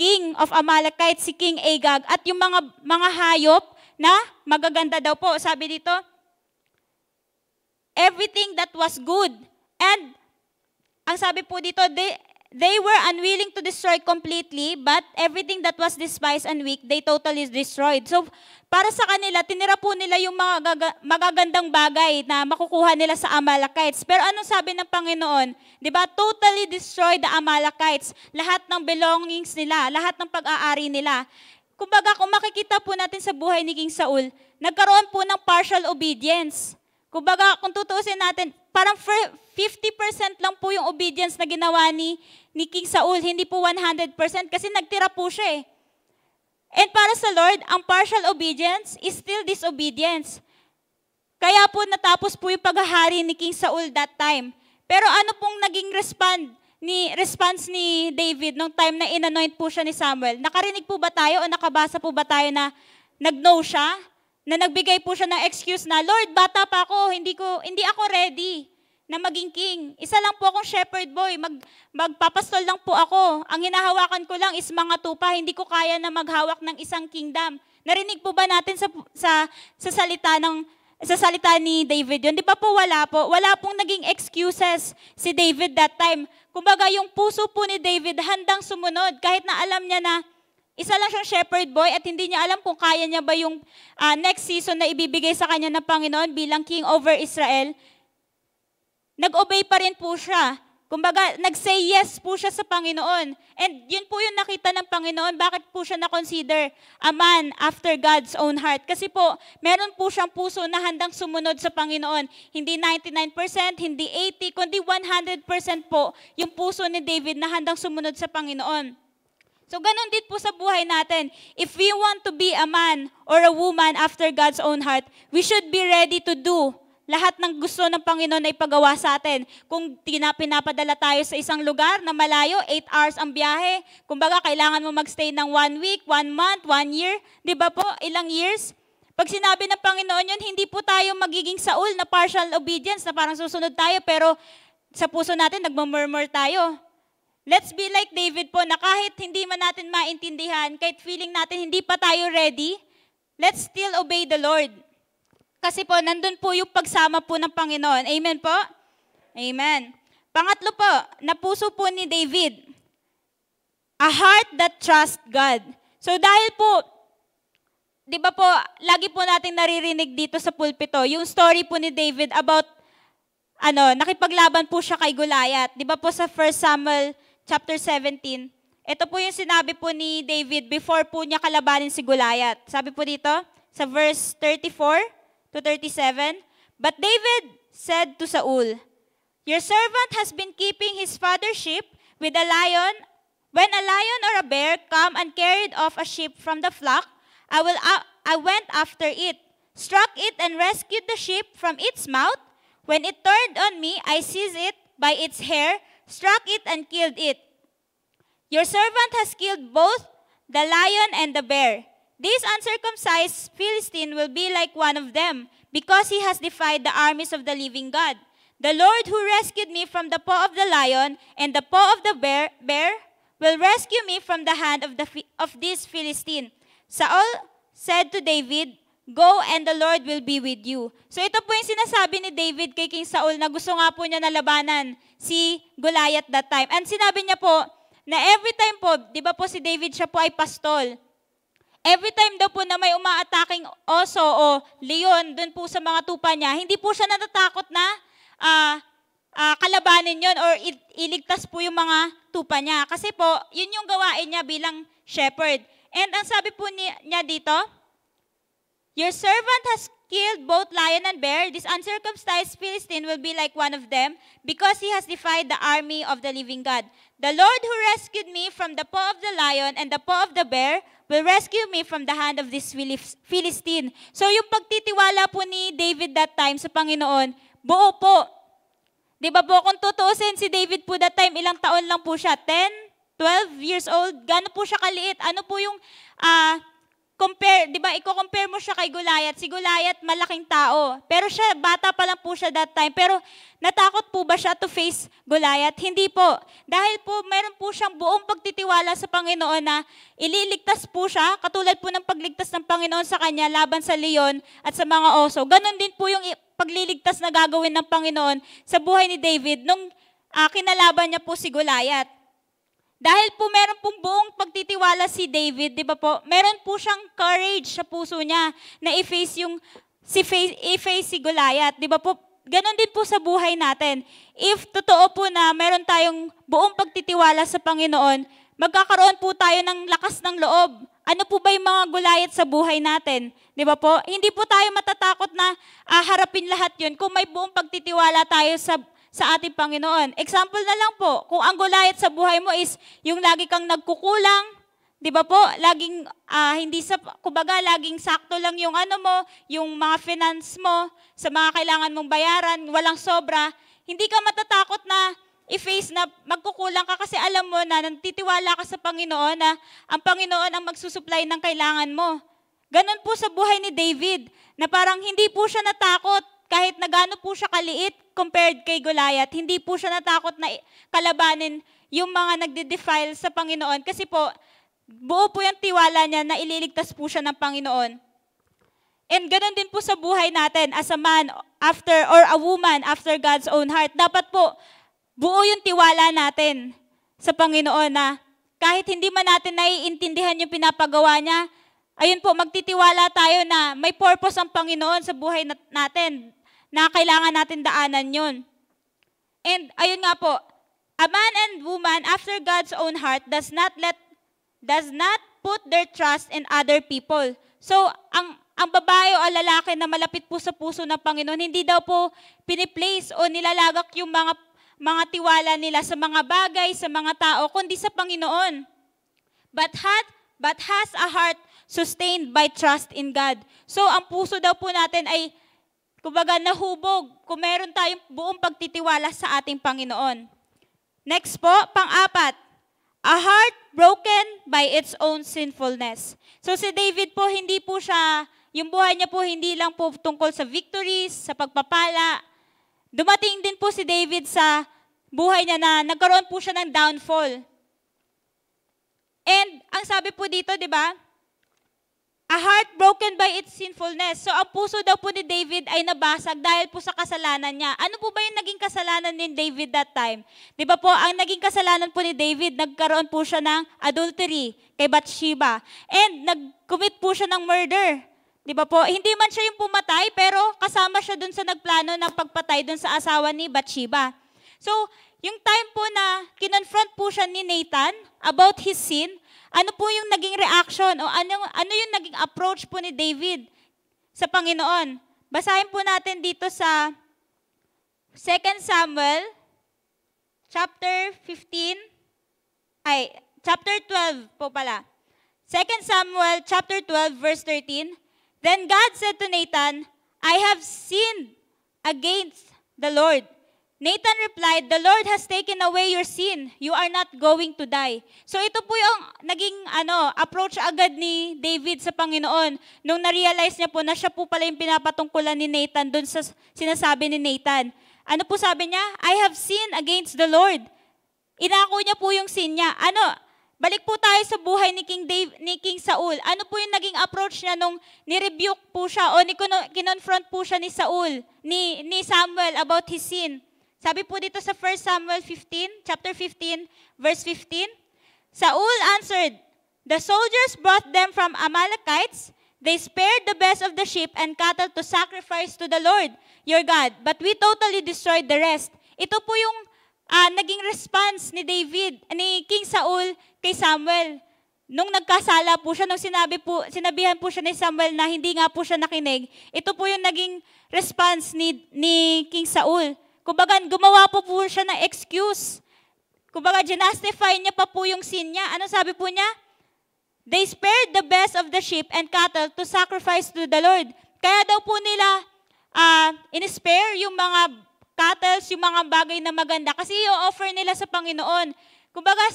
king of Amalekite, si King Agag, at yung mga hayop na magaganda daw po. Sabi dito, everything that was good. And ang sabi po dito, they were unwilling to destroy completely, but everything that was despised and weak, they totally destroyed. So, para sa kanila, tinira po nila yung mga magagandang bagay na makukuha nila sa Amalekites. Pero anong sabi ng Panginoon? Diba? Totally destroy the Amalekites. Lahat ng belongings nila, lahat ng pag-aari nila. Kumbaga, kung makikita po natin sa buhay ni King Saul, nagkaroon po ng partial obedience. Kumbaga, kung tutuusin natin, parang 50% lang po yung obedience na ginawa ni King Saul, hindi po 100% kasi nagtira po siya eh. And para sa Lord, ang partial obedience is still disobedience. Kaya po natapos po yung paghahari ni King Saul that time. Pero ano pong naging response ni David nung time na inanoint po siya ni Samuel? Nakarinig po ba tayo o nakabasa po ba tayo na nag-no siya? Na nagbigay po siya ng excuse na, Lord, bata pa ako, hindi ako ready na maging king. Isa lang po akong shepherd boy, magpapastol lang po ako. Ang hinahawakan ko lang is mga tupa, hindi ko kaya na maghawak ng isang kingdom. Narinig po ba natin sa salita ni David yun? Di ba po wala po? Wala pong naging excuses si David that time. Kumbaga yung puso po ni David handang sumunod kahit na alam niya na isa lang siyang shepherd boy at hindi niya alam kung kaya niya ba yung next season na ibibigay sa kanya ng Panginoon bilang king over Israel. Nag-obey pa rin po siya. Kumbaga, nag-say yes po siya sa Panginoon. And yun po yung nakita ng Panginoon, bakit po siya na-consider a man after God's own heart. Kasi po, meron po siyang puso na handang sumunod sa Panginoon. Hindi 99%, hindi 80%, kundi 100% po yung puso ni David na handang sumunod sa Panginoon. So, ganun din po sa buhay natin. If we want to be a man or a woman after God's own heart, we should be ready to do lahat ng gusto ng Panginoon na ipagawa sa atin. Kung pinapadala tayo sa isang lugar na malayo, 8 hours ang biyahe, kumbaga kailangan mo magstay ng 1 week, 1 month, 1 year, di ba po, ilang years? Pag sinabi ng Panginoon yun, hindi po tayo magiging Saul na partial obedience, na parang susunod tayo, pero sa puso natin, nagmamurmur tayo. Let's be like David po na kahit hindi man natin maintindihan, kahit feeling natin hindi pa tayo ready, let's still obey the Lord. Kasi po, nandun po yung pagsama po ng Panginoon. Amen po? Amen. Pangatlo po, na puso po ni David, a heart that trusts God. So dahil po, di ba po, lagi po natin naririnig dito sa pulpito, yung story po ni David about, nakipaglaban po siya kay Goliath. Di ba po sa 1 Samuel chapter 17, ito po yung sinabi po ni David before po niya kalabanin si Goliath. Sabi po dito, sa verse 34 to 37, But David said to Saul, Your servant has been keeping his father's sheep with a lion. When a lion or a bear come and carried off a sheep from the flock, I went after it, struck it and rescued the sheep from its mouth. When it turned on me, I seized it by its hair, struck it and killed it. Your servant has killed both the lion and the bear. This uncircumcised Philistine will be like one of them, because he has defied the armies of the living God. The Lord who rescued me from the paw of the lion and the paw of the bear will rescue me from the hand of this Philistine. Saul said to David, Go and the Lord will be with you. So ito po yung sinasabi ni David kay King Saul na gusto nga po niya na labanan si Goliath that time. And sinabi niya po na every time po, di ba po si David siya po ay pastol. Every time daw po na may umaataking oso o leon dun po sa mga tupa niya, hindi po siya natatakot na kalabanin yon or iligtas po yung mga tupa niya. Kasi po, yun yung gawain niya bilang shepherd. And ang sabi po niya dito, Your servant has killed both lion and bear. This uncircumcised Philistine will be like one of them, because he has defied the army of the living God. The Lord who rescued me from the paw of the lion and the paw of the bear will rescue me from the hand of this Philistine. So yung pagtitiwala po ni David that time sa Panginoon, buo po. Di ba po, kung tutuusin si David po that time, ilang taon lang po siya? 10, 12 years old? Gano'n po siya kaliit? Ano po yung compare, di ba, i-compare mo siya kay Goliath. Si Goliath, malaking tao. Pero siya, bata pa lang po siya that time. Pero natakot po ba siya to face Goliath? Hindi po. Dahil po, meron po siyang buong pagtitiwala sa Panginoon na ililigtas po siya, katulad po ng pagligtas ng Panginoon sa kanya laban sa leon at sa mga oso. Ganon din po yung pagliligtas na gagawin ng Panginoon sa buhay ni David nung kinalaban niya po si Goliath. Dahil po meron pong buong pagtitiwala si David, di ba po? Meron po siyang courage sa puso niya na i-face si Goliath, di ba po? Ganon din po sa buhay natin. If totoo po na meron tayong buong pagtitiwala sa Panginoon, magkakaroon po tayo ng lakas ng loob. Ano po ba yung mga Goliath sa buhay natin? Di ba po? Hindi po tayo matatakot na harapin lahat yun kung may buong pagtitiwala tayo sa ating Panginoon. Example na lang po, kung ang Goliath sa buhay mo is yung lagi kang nagkukulang, 'di ba po, laging hindi kumbaga laging sakto lang yung ano mo, yung mga finance mo sa mga kailangan mong bayaran, walang sobra, hindi ka matatakot na i-face na magkukulang ka kasi alam mo na nagtitiwala ka sa Panginoon na ang Panginoon ang magsusupply ng kailangan mo. Ganon po sa buhay ni David, na parang hindi po siya natakot kahit na gaano po siya kaliit compared kay Goliath. Hindi po siya natakot na kalabanin yung mga nagde-defile sa Panginoon kasi po, buo po yung tiwala niya na ililigtas po siya ng Panginoon. And ganon din po sa buhay natin as a man after or a woman after God's own heart. Dapat po, buo yung tiwala natin sa Panginoon na kahit hindi man natin naiintindihan yung pinapagawa niya, ayun po, magtitiwala tayo na may purpose ang Panginoon sa buhay natin na kailangan natin daanan yun. And ayun nga po, a man and woman after God's own heart does not put their trust in other people. So, ang babae o lalaki na malapit po sa puso ng Panginoon, hindi daw po piniplace o nilalagak yung mga tiwala nila sa mga bagay, sa mga tao, kundi sa Panginoon. But has a heart sustained by trust in God. So, ang puso daw po natin ay, kumbaga, nahubog kung meron tayong buong pagtitiwala sa ating Panginoon. Next po, pang-apat, a heart broken by its own sinfulness. So, si David po, hindi po siya, yung buhay niya po, hindi lang po tungkol sa victories, sa pagpapala. Dumating din po si David sa buhay niya na nagkaroon po siya ng downfall. And ang sabi po dito, di ba? A heart broken by its sinfulness. So ang puso daw po ni David ay nabasag dahil po sa kasalanan niya. Ano po ba yung naging kasalanan ni David that time? Di ba po, ang naging kasalanan po ni David, nagkaroon po siya ng adultery kay Bathsheba. And nag-commit po siya ng murder. Di ba po? Hindi man siya yung pumatay, pero kasama siya dun sa nagplano ng pagpatay dun sa asawa ni Bathsheba. So, yung time po na kinonfront po siya ni Nathan about his sin, ano po yung naging reaction o ano yung naging approach po ni David sa Panginoon? Basahin po natin dito sa 2 Samuel chapter 12 po pala. 2 Samuel chapter 12 verse 13. Then God said to Nathan, I have sinned against the Lord. Nathan replied, the Lord has taken away your sin. You are not going to die. So ito po yung naging approach agad ni David sa Panginoon nung na-realize niya po na siya po pala yung pinapatungkulan ni Nathan doon sa sinasabi ni Nathan. Ano po sabi niya? I have sinned against the Lord. Inako niya po yung sin niya. Balik po tayo sa buhay ni King Saul. Ano po yung naging approach niya nung ni-rebuke po siya o kinonfront po siya ni Saul, ni Samuel about his sin? Sabi po dito sa 1 Samuel 15, chapter 15, verse 15, Saul answered, the soldiers brought them from Amalekites. They spared the best of the sheep and cattle to sacrifice to the Lord, your God, but we totally destroyed the rest. Ito po yung naging response ni King Saul kay Samuel. Nung nagkasala po siya, nung sinabihan po siya ni Samuel na hindi nga po siya nakinig, ito po yung naging response ni King Saul. Kumbaga, gumawa po siya ng excuse. Kumbaga, justify niya pa po yung sin niya. Ano sabi po niya? They spared the best of the sheep and cattle to sacrifice to the Lord. Kaya daw po nila in-spare yung mga cattle, yung mga bagay na maganda. Kasi i-offer nila sa Panginoon. Kumbaga,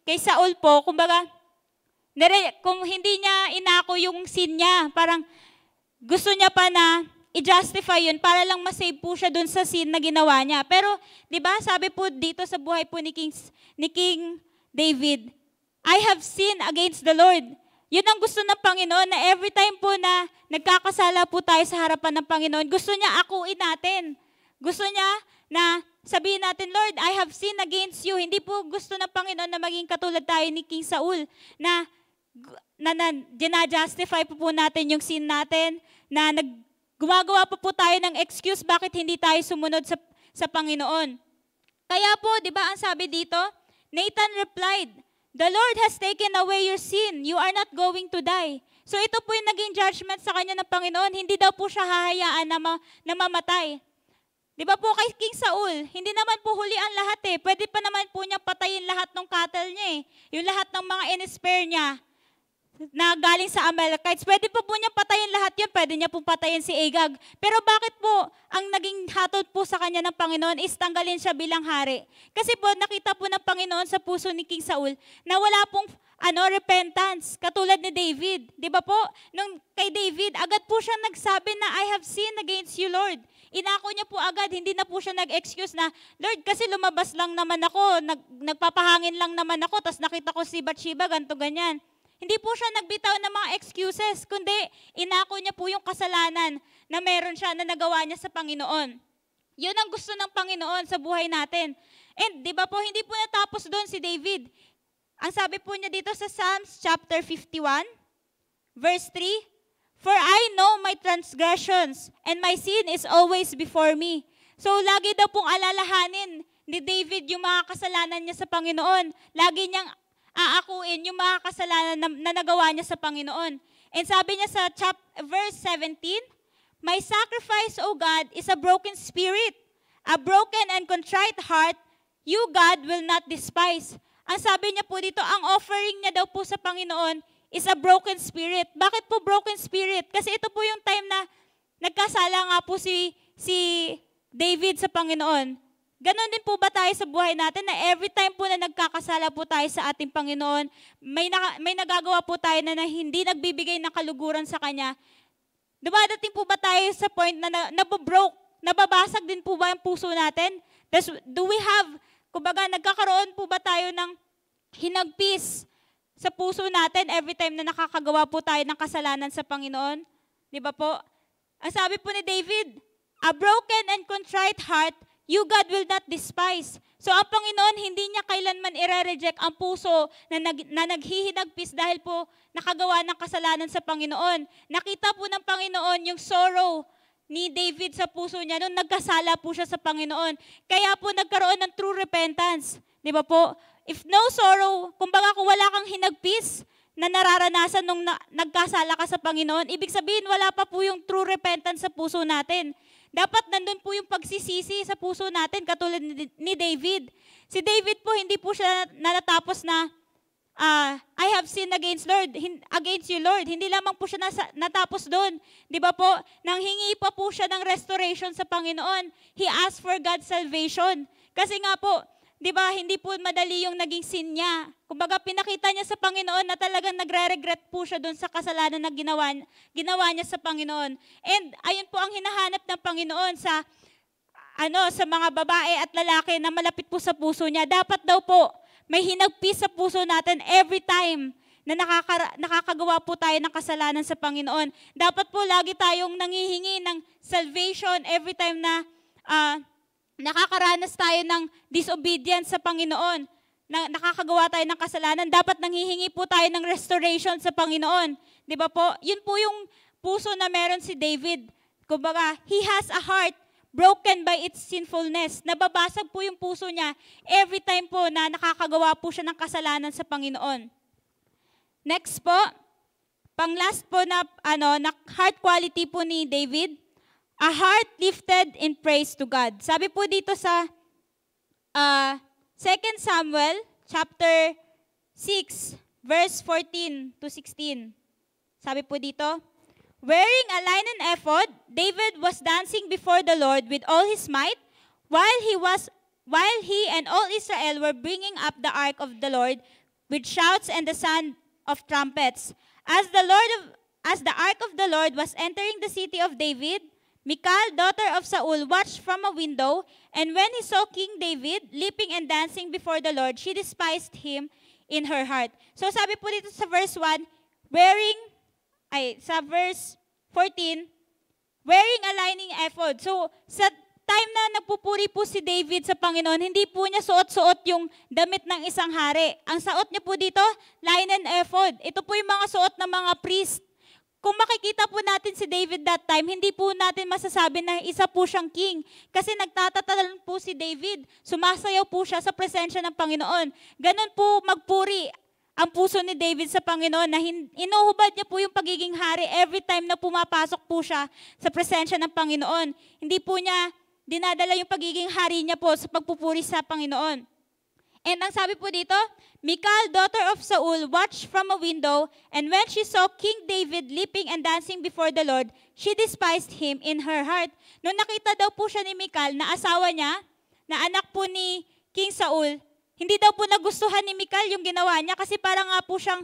kay Saul po, kumbaga, kung hindi niya inako yung sin niya, parang gusto niya pa na i-justify yun para lang masave po siya dun sa sin na ginawa niya. Pero, di ba, sabi po dito sa buhay po ni King David, I have sinned against the Lord. Yun ang gusto ng Panginoon na every time po na nagkakasala po tayo sa harapan ng Panginoon, gusto niya akuin natin. Gusto niya na sabihin natin, Lord, I have sinned against you. Hindi po gusto ng Panginoon na maging katulad tayo ni King Saul na justify po natin yung sin natin, na gumagawa po tayo ng excuse bakit hindi tayo sumunod sa Panginoon. Kaya po, di ba ang sabi dito, Nathan replied, the Lord has taken away your sin. You are not going to die. So ito po yung naging judgment sa kanya ng Panginoon. Hindi daw po siya hahayaan na mamatay. Di ba po kay King Saul, hindi naman po huli ang lahat eh. Pwede pa naman po niya patayin lahat ng cattle niya eh. Yung lahat ng mga in-spare niya na galing sa Amalekites. Pwede pa po niya patayin lahat yun. Pwede niya po patayin si Agag. Pero bakit po ang naging hatol po sa kanya ng Panginoon is tanggalin siya bilang hari? Kasi po nakita po ng Panginoon sa puso ni King Saul na wala pong repentance, katulad ni David. Di ba po? Nung kay David, agad po siya nagsabi na, I have sinned against you, Lord. Inako niya po agad, hindi na po siya nag-excuse na, Lord, kasi lumabas lang naman ako, nagpapahangin lang naman ako, tapos nakita ko si Bathsheba, ganito, ganyan. Hindi po siya nagbitaw ng mga excuses, kundi inako niya po yung kasalanan na meron siya, na nagawa niya sa Panginoon. Yun ang gusto ng Panginoon sa buhay natin. And di ba po, hindi po natapos doon si David. Ang sabi po niya dito sa Psalms chapter 51, verse 3, For I know my transgressions, and my sin is always before me. So lagi daw pong alalahanin ni David yung mga kasalanan niya sa Panginoon. Lagi niyang aakuin yung mga kasalanan na nagawa niya sa Panginoon. And sabi niya sa verse 17, My sacrifice, O God, is a broken spirit. A broken and contrite heart, you, God, will not despise. Ang sabi niya po dito, ang offering niya daw po sa Panginoon is a broken spirit. Bakit po broken spirit? Kasi ito po yung time na nagkasala nga po si David sa Panginoon. Ganon din po ba tayo sa buhay natin na every time po na nagkakasala po tayo sa ating Panginoon, may nagagawa po tayo na hindi nagbibigay ng kaluguran sa Kanya. Dumadating po ba tayo sa point na nababroke, nababasag din po ba ang puso natin? Do we have, kumbaga, nagkakaroon po ba tayo ng hinagpis sa puso natin every time na nakakagawa po tayo ng kasalanan sa Panginoon? Di ba po? Ang sabi po ni David, A broken and contrite heart, you, God, will not despise. So ang Panginoon, hindi niya kailanman i-reject ang puso na naghihinagpis dahil po nakagawa ng kasalanan sa Panginoon. Nakita po ng Panginoon yung sorrow ni David sa puso niya nung nagkasala po siya sa Panginoon. Kaya po nagkaroon ng true repentance. Di ba po? If no sorrow, kumbaga kung wala kang hinagpis na nararanasan nung nagkasala ka sa Panginoon, ibig sabihin wala pa po yung true repentance sa puso natin. Dapat nandun po yung pagsisisi sa puso natin, katulad ni David. Si David po, hindi po siya natapos na, I have sinned against you, Lord. Hindi lamang po siya natapos doon. Di ba po? Nanghingi pa po siya ng restoration sa Panginoon. He asked for God's salvation. Kasi nga po, di ba, hindi po madali yung naging sin niya. Kumbaga, pinakita niya sa Panginoon na talagang nagre-regret po siya doon sa kasalanan na ginawa niya sa Panginoon. And ayun po ang hinahanap ng Panginoon sa mga babae at lalaki na malapit po sa puso niya. Dapat daw po, may hinagpis sa puso natin every time na nakakagawa po tayo ng kasalanan sa Panginoon. Dapat po lagi tayong nangihingi ng salvation every time na nakakaranas tayo ng disobedience sa Panginoon, na nakakagawa tayo ng kasalanan, dapat nanghihingi po tayo ng restoration sa Panginoon. Di ba po? Yun po yung puso na meron si David. Kumbaga, he has a heart broken by its sinfulness. Nababasag po yung puso niya every time po na nakakagawa po siya ng kasalanan sa Panginoon. Next po, pang-last po na heart quality po ni David, a heart lifted in praise to God. Sabi po dito sa 2 Samuel chapter 6, verse 14 to 16. Sabi po dito, Wearing a linen ephod, David was dancing before the Lord with all his might, while he and all Israel were bringing up the ark of the Lord with shouts and the sound of trumpets. As the ark of the Lord was entering the city of David, Michal, daughter of Saul, watched from a window, and when he saw King David leaping and dancing before the Lord, she despised him in her heart. So sabi po dito sa verse 1, sa verse 14, wearing a lining ephod. So sa time na nagpupuri po si David sa Panginoon, hindi po niya suot-suot yung damit ng isang hari. Ang suot niya po dito, linen ephod. Ito po yung mga suot ng mga priest. Kung makikita po natin si David that time, hindi po natin masasabi na isa po siyang king. Kasi nagtatatalan po si David. Sumasayaw po siya sa presensya ng Panginoon. Ganon po magpuri ang puso ni David sa Panginoon na inuhubad niya po yung pagiging hari every time na pumapasok po siya sa presensya ng Panginoon. Hindi po niya dinadala yung pagiging hari niya po sa pagpupuri sa Panginoon. And ang sabi po dito, Michal, daughter of Saul, watched from a window, and when she saw King David leaping and dancing before the Lord, she despised him in her heart. Nung nakita daw po siya ni Michal, na asawa niya, na anak po ni King Saul, hindi daw po nagustuhan ni Michal yung ginawa niya kasi parang nga po siyang,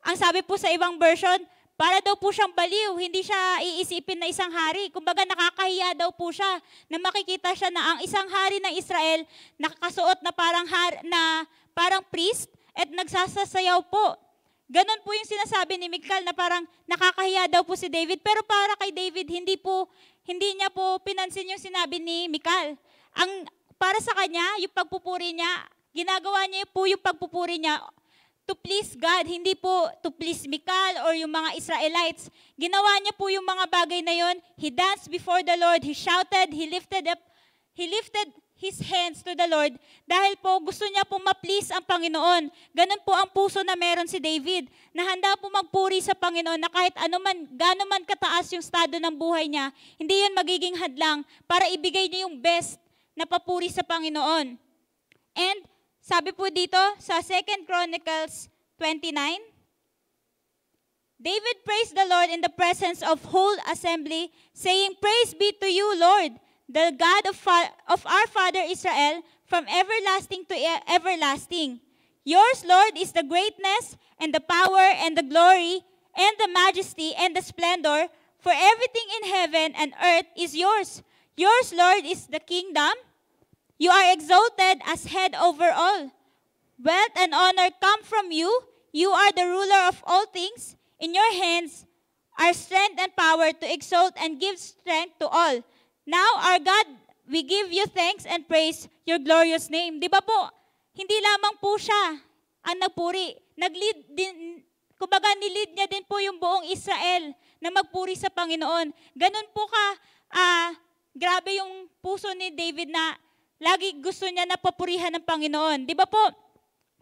ang sabi po sa ibang version, para daw po siyang baliw, hindi siya iisipin na isang hari. Kumbaga nakakahiya daw po siya na makikita siya na ang isang hari ng Israel nakakasuot na parang priest at nagsasasayaw po. Ganon po yung sinasabi ni Michal na parang nakakahiya daw po si David. Pero para kay David, hindi niya po pinansin yung sinabi ni Michal. Para sa kanya, yung pagpupuri niya, ginagawa niya po yung pagpupuri niya to please God, hindi po to please Michal or yung mga Israelites. Ginawa niya po yung mga bagay na yon. He danced before the Lord, he shouted, he lifted his hands to the Lord dahil po gusto niya po ma-please ang Panginoon. Ganun po ang puso na meron si David, na handa po magpuri sa Panginoon na kahit gaano man kataas yung estado ng buhay niya, hindi yun magiging hadlang para ibigay niya yung best na papuri sa Panginoon. And sabi po dito sa 2 Chronicles 29, David praised the Lord in the presence of whole assembly, saying, "Praise be to you, Lord, the God of our father Israel, from everlasting to everlasting. Yours, Lord, is the greatness and the power and the glory and the majesty and the splendor, for everything in heaven and earth is yours. Yours, Lord, is the kingdom. You are exalted as head over all. Wealth and honor come from you. You are the ruler of all things. In your hands are strength and power to exalt and give strength to all. Now, our God, we give you thanks and praise your glorious name." Di ba po, hindi lamang po siya ang nagpuri. Nilid niya din po yung buong Israel na magpuri sa Panginoon. Ganun po grabe yung puso ni David na lagi gusto niya na papurihan ng Panginoon. Di ba po,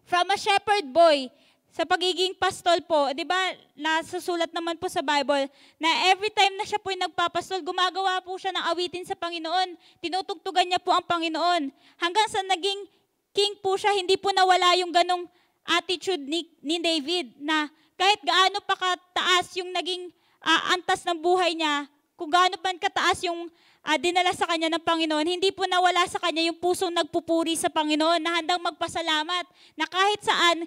from a shepherd boy, sa pagiging pastol po, di ba, nasusulat naman po sa Bible, na every time na siya po yung nagpapastol, gumagawa po siya ng awitin sa Panginoon. Tinutugtugan niya po ang Panginoon. Hanggang sa naging king po siya, hindi po nawala yung ganong attitude ni David, na kahit gaano pa kataas yung naging antas ng buhay niya, kung gaano pa kataas yung dinala sa kanya ng Panginoon, hindi po nawala sa kanya yung pusong nagpupuri sa Panginoon, na handang magpasalamat, na kahit saan,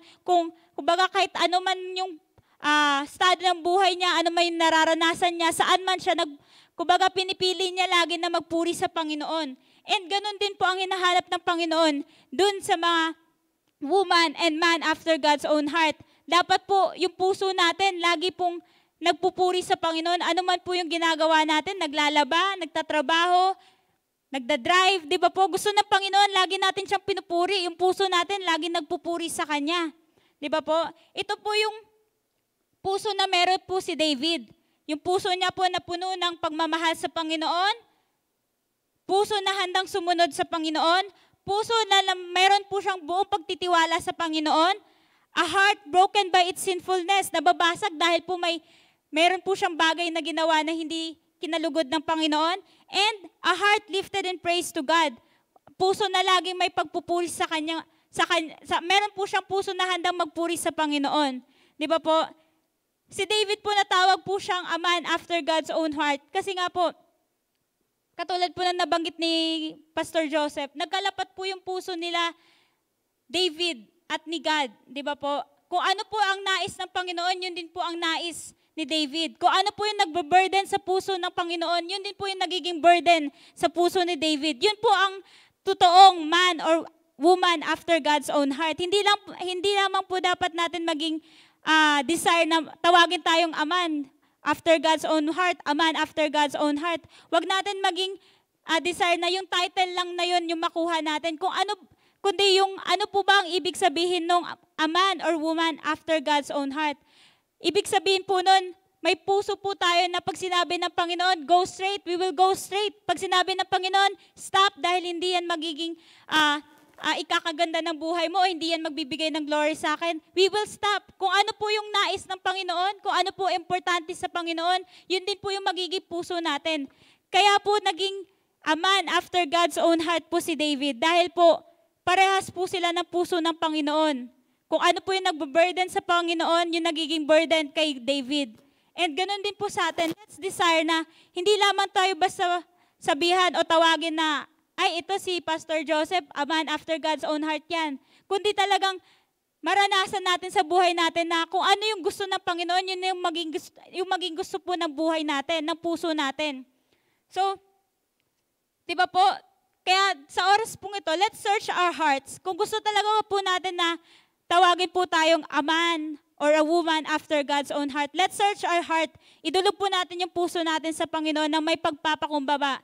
kumbaga kahit ano man yung estado ng buhay niya, ano man yung nararanasan niya, saan man siya, kumbaga pinipili niya lagi na magpuri sa Panginoon. And ganun din po ang hinahanap ng Panginoon dun sa mga woman and man after God's own heart. Dapat po yung puso natin lagi pong nagpupuri sa Panginoon. Ano man po yung ginagawa natin, naglalaba, nagtatrabaho, nagdadrive, di ba po? Gusto ng Panginoon, lagi natin siyang pinupuri. Yung puso natin, lagi nagpupuri sa Kanya. Di ba po? Ito po yung puso na meron po si David. Yung puso niya po na puno ng pagmamahal sa Panginoon, puso na handang sumunod sa Panginoon, puso na meron po siyang buong pagtitiwala sa Panginoon, a heart broken by its sinfulness, nababasag dahil po meron po siyang bagay na ginawa na hindi kinalugod ng Panginoon, and a heart lifted in praise to God. Puso na laging may pagpupuri sa Kanya, meron po siyang puso na handang magpuri sa Panginoon. Di ba po? Si David po natawag po siyang a man after God's own heart. Kasi nga po, katulad po na nabanggit ni Pastor Joseph, nagkalapat po yung puso nila, David at ni God. Di ba po? Kung ano po ang nais ng Panginoon, yun din po ang nais ni David. Kung ano po yung nagbe-burden sa puso ng Panginoon, yun din po yung nagiging burden sa puso ni David. Yun po ang totoong man or woman after God's own heart. Hindi lamang po dapat natin maging desire na tawagin tayong a man after God's own heart, a man after God's own heart. Huwag natin maging desire na yung title lang na yun yung makuha natin. Kundi yung ano po ba ang ibig sabihin nung a man or woman after God's own heart. Ibig sabihin po nun, may puso po tayo na pag sinabi ng Panginoon, go straight, we will go straight. Pag sinabi ng Panginoon, stop dahil hindi yan magiging ikakaganda ng buhay mo o hindi yan magbibigay ng glory sa akin, we will stop. Kung ano po yung nais ng Panginoon, kung ano po importante sa Panginoon, yun din po yung magiging puso natin. Kaya po naging a man after God's own heart po si David dahil po parehas po sila ng puso ng Panginoon. Kung ano po yung nagbe-burden sa Panginoon, yung nagiging burden kay David. And ganun din po sa atin, let's desire na hindi lamang tayo basta sabihan o tawagin na, ay ito si Pastor Joseph, a man after God's own heart yan. Kundi talagang maranasan natin sa buhay natin na kung ano yung gusto ng Panginoon, yun yung maging gusto po ng buhay natin, ng puso natin. So, di ba po, kaya sa oras pong ito, let's search our hearts. Kung gusto talaga po natin na tawagin po tayong a man or a woman after God's own heart, let's search our heart. Idulog po natin yung puso natin sa Panginoon na may pagpapakumbaba.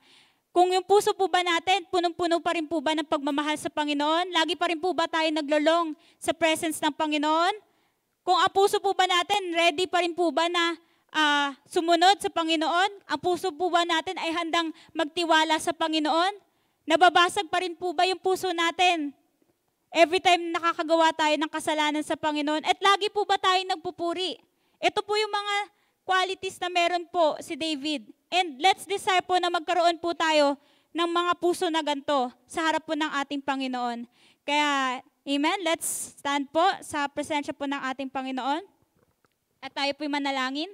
Kung yung puso po ba natin, punong-puno pa rin po ba ng pagmamahal sa Panginoon? Lagi pa rin po ba tayo naglulong sa presence ng Panginoon? Kung ang puso po ba natin, ready pa rin po ba na sumunod sa Panginoon? Ang puso po ba natin ay handang magtiwala sa Panginoon? Nababasag pa rin po ba yung puso natin? Every time nakakagawa tayo ng kasalanan sa Panginoon, at lagi po ba tayo nagpupuri? Ito po yung mga qualities na meron po si David. And let's desire po na magkaroon po tayo ng mga puso na ganito sa harap po ng ating Panginoon. Kaya, amen, let's stand po sa presensya po ng ating Panginoon. At tayo po'y manalangin.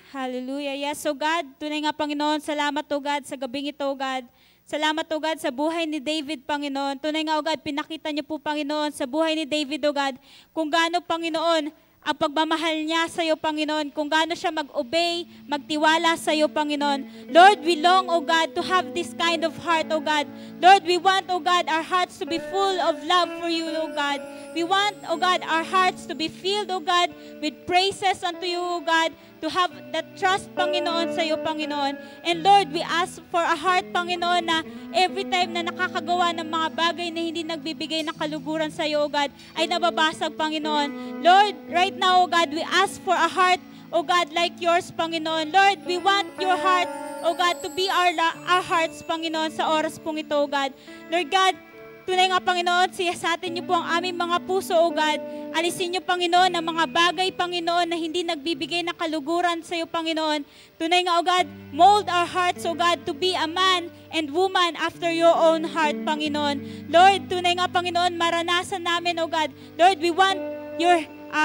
Hallelujah. Yes, so God, tunay nga Panginoon, salamat to God sa gabing ito, God. Salamat, O God, sa buhay ni David, Panginoon. Tunay nga, O God, pinakita niyo po, Panginoon, sa buhay ni David, O God, kung gaano, Panginoon, ang pagmamahal niya sa iyo, Panginoon, kung gaano siya mag-obey, magtiwala sa iyo, Panginoon. Lord, we long, O God, to have this kind of heart, O God. Lord, we want, O God, our hearts to be full of love for you, O God. We want, O God, our hearts to be filled, O God, with praises unto you, O God, to have that trust, Panginoon, sa iyo, Panginoon. And Lord, we ask for a heart, Panginoon, na every time na nakakagawa ng mga bagay na hindi nagbibigay ng kaluguran sa iyo, O God, ay nababasag, Panginoon. Lord, right now, O God, we ask for a heart, O God, like yours, Panginoon. Lord, we want your heart, O God, to be our hearts, Panginoon, sa oras pong ito, O God. Lord God, tunay nga, Panginoon, siyasatin niyo po ang aming mga puso, O God. Alisin niyo, Panginoon, ang mga bagay, Panginoon, na hindi nagbibigay ng kaluguran sa iyo, Panginoon. Tunay nga, O God, mold our hearts, O God, to be a man and woman after your own heart, Panginoon. Lord, tunay nga, Panginoon, maranasan namin, O God. Lord, we want your,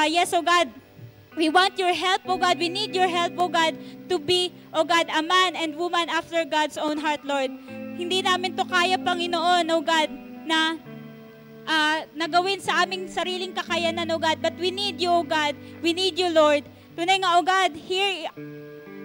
yes, O God, we want your help, O God. We need your help, O God, to be, O God, a man and woman after God's own heart, Lord. Hindi namin to kaya, Panginoon, O God, na nagawin sa aming sariling kakayanan, O God. But we need you, O God. We need you, Lord. Tunay nga, O God, here,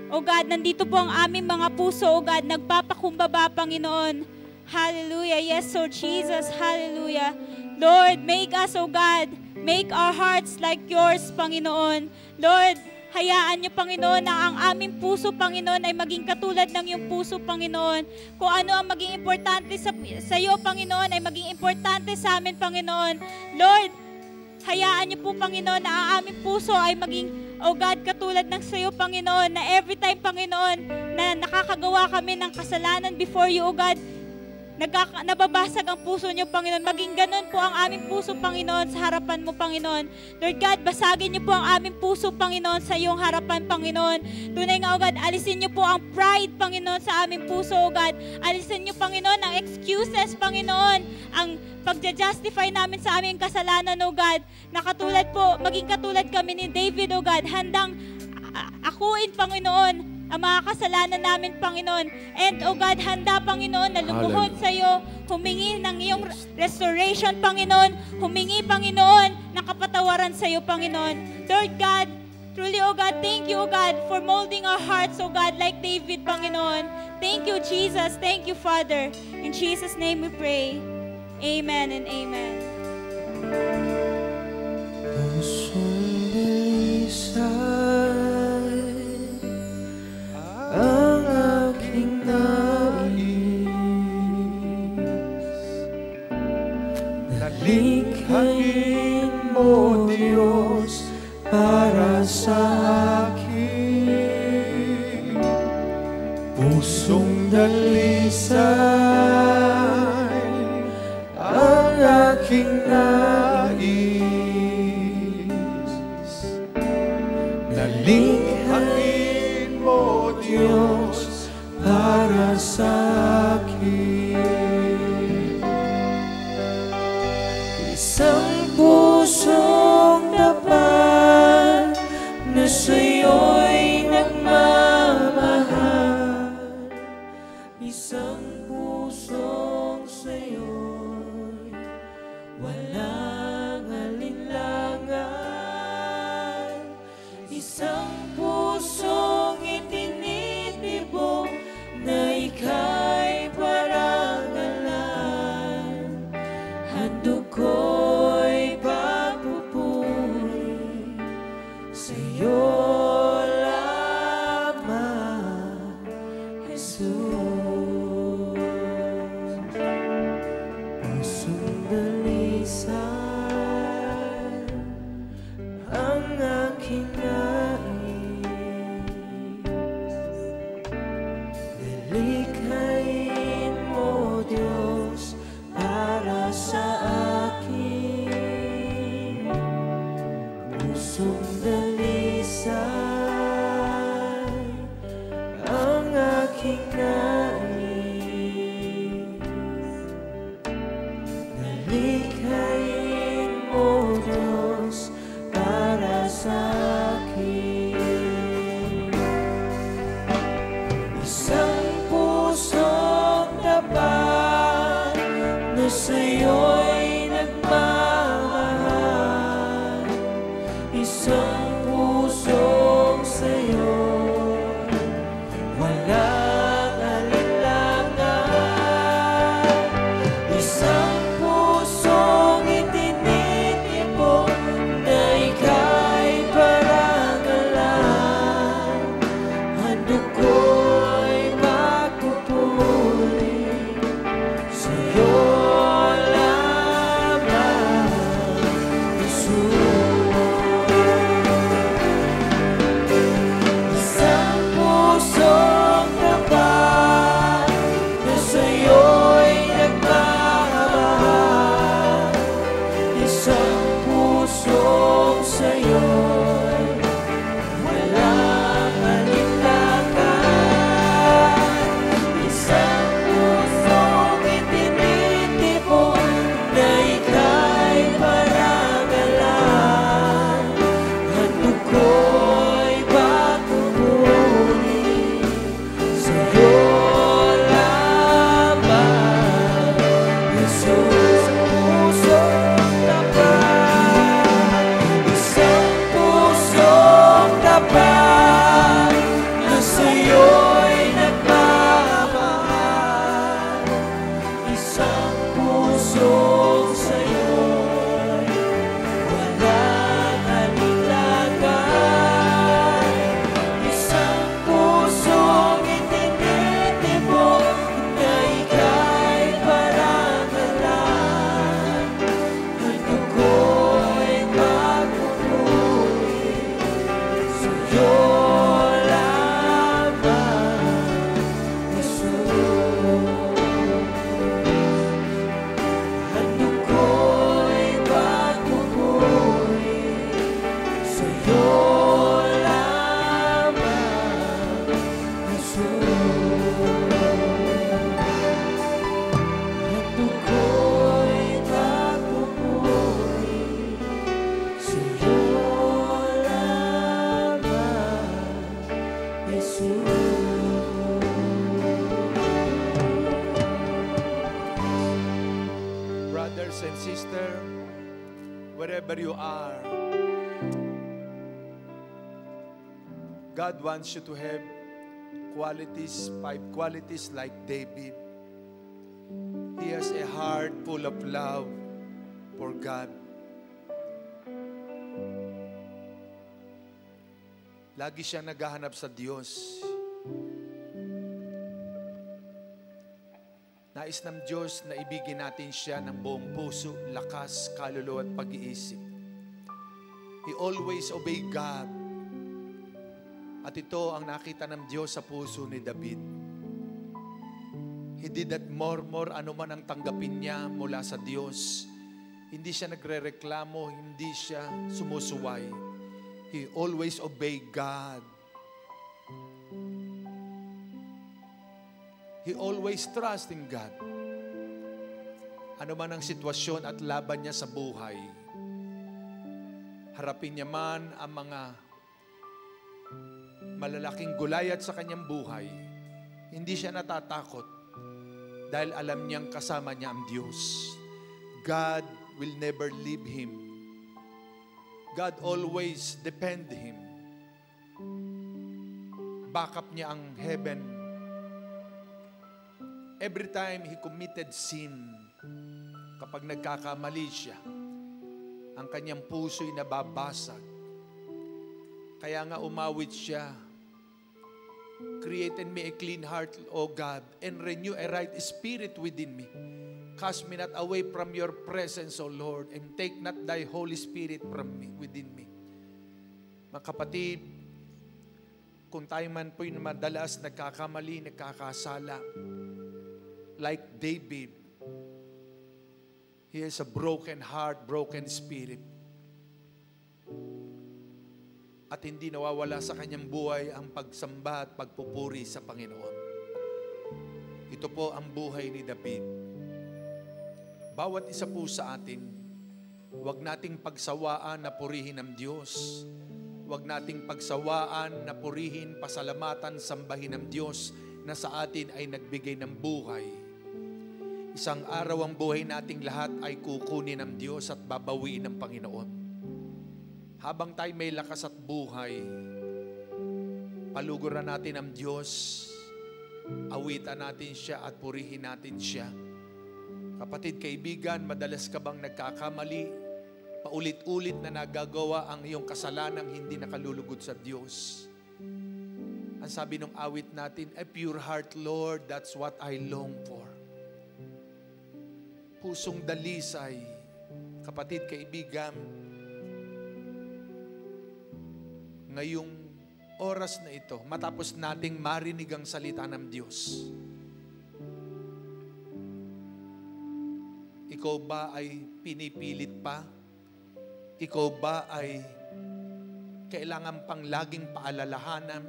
O God, nandito po ang aming mga puso, O God, nagpapakumbaba, Panginoon. Hallelujah. Yes, so Jesus. Hallelujah. Lord, make us, O God, make our hearts like yours, Panginoon. Lord, hayaan niyo, Panginoon, na ang aming puso, Panginoon, ay maging katulad ng iyong puso, Panginoon. Kung ano ang maging importante sa iyo, Panginoon, ay maging importante sa amin, Panginoon. Lord, hayaan niyo po, Panginoon, na ang aming puso ay maging, O God, katulad ng sa iyo, Panginoon, na every time, Panginoon, na nakakagawa kami ng kasalanan before you, O God, nababasag ang puso niyo, Panginoon. Maging ganun po ang aming puso, Panginoon, sa harapan mo, Panginoon. Lord God, basagin niyo po ang aming puso, Panginoon, sa iyong harapan, Panginoon. Tunay nga, O God, alisin niyo po ang pride, Panginoon, sa aming puso, O God. Alisin niyo, Panginoon, ang excuses, Panginoon, ang pagja-justify namin sa aming kasalanan, O God. Na katulad po, maging katulad kami ni David, O God, handang akuin, Panginoon, ang mga kasalanan namin, Panginoon. And, O God, handa, Panginoon, na lumuhod sa iyo, humingi ng iyong restoration, Panginoon, humingi, Panginoon, ng kapatawaran sa iyo, Panginoon. Lord God, truly, O God, thank you, O God, for molding our hearts, O God, like David, Panginoon. Thank you, Jesus. Thank you, Father. In Jesus' name we pray. Amen and amen. Ang aking nais, nalikhain mo, Diyos, para sa akin. Pusong dalisay, ang aking nais. Nalikhain mo, Diyos, para sa handog ko'y pagpupuri sa'yo lamang, Jesus. Pusong dalisan ang aking nais, nilikhain mo, Diyos, para sa akin. Pusong dalisan ang aking nais, nilikhain mo, Diyos, para sa akin. Isang pusong tapat na sa'yo'y nagmamahal, isang pusong sa'yo walang alinlangan, isang pusong itinitipon na ika'y parangalan. Handog ko'y magpupuri sa'yo lamang, Jesus. Isang pusong tapat na sa'yo'y nagmamahal, isang pusong sa'yo'y walang alinlangan, isang pusong itinitipon na ika'y parangalan. Handog ko'y pagpupuri sa'yo lamang, Jesus. Isang pusong tapat na sa'yo'y nagmamahal, isang pusong sa'yo'y walang alinlangan, isang pusong itinitipon na ika'y parangalan. Handog ko'y magpupuri sa'yo lamang, Jesus. Handog ko'y magpupuri sa'yo lamang, Jesus. Handog ko'y magpupuri sa'yo lamang, Jesus. Brothers and sisters, wherever you are, God wants you to have qualities, 5 qualities like David. He has a heart full of love for God. Lagi siya naghahanap sa Diyos. Nais ng Diyos na ibigin natin siya ng buong puso, lakas, kaluluwa at pag-iisip. He always obey God. At ito ang nakita ng Diyos sa puso ni David. He did not murmur, ano man ang tanggapin niya mula sa Diyos. Hindi siya nagrereklamo, hindi siya sumusuway. He always obey God. He always trust in God. Ano man ang sitwasyon at laban niya sa buhay, harapin niya man ang mga malalaking gulayat sa kanyang buhay, hindi siya natatakot dahil alam niyang kasama niya ang Diyos. God will never leave him. God always defend him. Backup niya ang heaven. Every time he committed sin, Kapag nagkakamali siya, ang kanyang puso'y nababasag. Kaya nga umawit siya, create in me a clean heart, O God, and renew a right spirit within me. Cast me not away from your presence, O Lord, and take not thy Holy Spirit from me, within me. Mga kapatid, kung tayo man po'y madalas nagkakamali, nagkakasala, like David, he has a broken heart, broken spirit. At hindi nawawala sa kanyang buhay ang pagsamba at pagpupuri sa Panginoon. Ito po ang buhay ni David. Bawat isa po sa atin, huwag nating pagsawaan na purihin ang Diyos. Huwag nating pagsawaan na purihin, pasalamatan, sambahin ang Diyos na sa atin ay nagbigay ng buhay. Isang araw ang buhay nating lahat ay kukunin ng Diyos at babawiin ng Panginoon. Habang tayo may lakas at buhay, paluguran natin ang Diyos, awitan natin siya at purihin natin siya. Kapatid, kaibigan, madalas ka bang nagkakamali, paulit-ulit na nagagawa ang iyong kasalanang hindi nakalulugod sa Diyos? Ang sabi ng awit natin, a pure heart, Lord, that's what I long for. Pusong dalisay, kapatid, kaibigan, ngayong oras na ito, matapos nating marinig ang salita ng Diyos, ikaw ba ay pinipilit pa? Ikaw ba ay kailangan pang laging paalalahanan?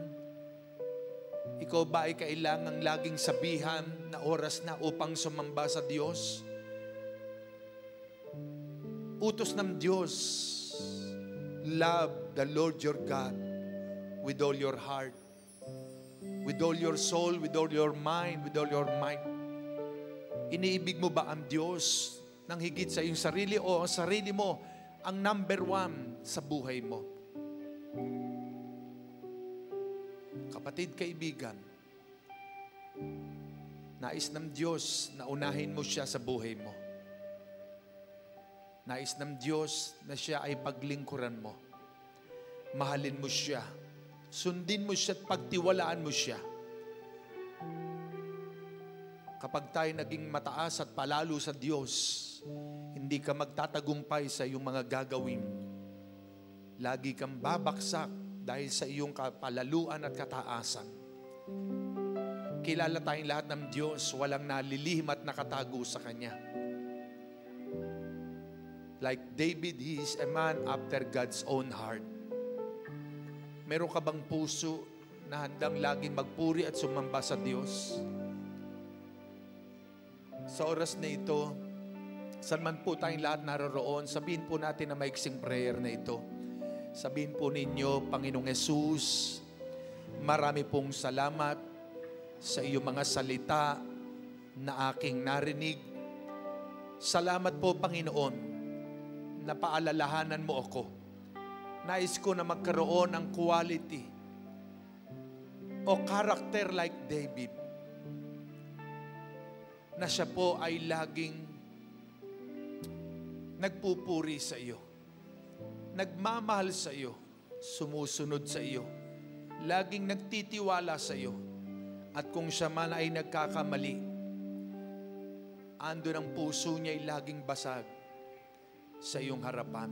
Ikaw ba ay kailangan laging sabihan na oras na upang sumamba sa Diyos? Utos ng Diyos, love the Lord your God with all your heart, with all your soul, with all your mind, with all your might. Iniibig mo ba ang Diyos nang higit sa iyong sarili o ang sarili mo ang number one sa buhay mo? Kapatid, kaibigan, nais ng Diyos na unahin mo siya sa buhay mo. Nais ng Diyos na siya ay paglingkuran mo. Mahalin mo siya. Sundin mo siya at pagtiwalaan mo siya. Kapag tayo naging mataas at palalo sa Diyos, hindi ka magtatagumpay sa iyong mga gagawin. Lagi kang babaksak dahil sa iyong kapalaluan at kataasan. Kilala tayong lahat ng Diyos, walang nalilihim at nakatago sa Kanya. Like David, he is a man after God's own heart. Meron ka bang puso na handang laging magpuri at sumamba sa Diyos? Sa oras na ito, saan man po tayong lahat naroroon, sabihin po natin na maiksing prayer na ito. Sabihin po ninyo, Panginoong Yesus, marami pong salamat sa iyong mga salita na aking narinig. Salamat po, Panginoon, na paalalahanan mo ako. Nais ko na magkaroon ng quality o character like David, na siya po ay laging nagpupuri sa iyo, nagmamahal sa iyo, sumusunod sa iyo, laging nagtitiwala sa iyo. At kung siya man ay nagkakamali, andun ang puso niya ay laging basag sa iyong harapan.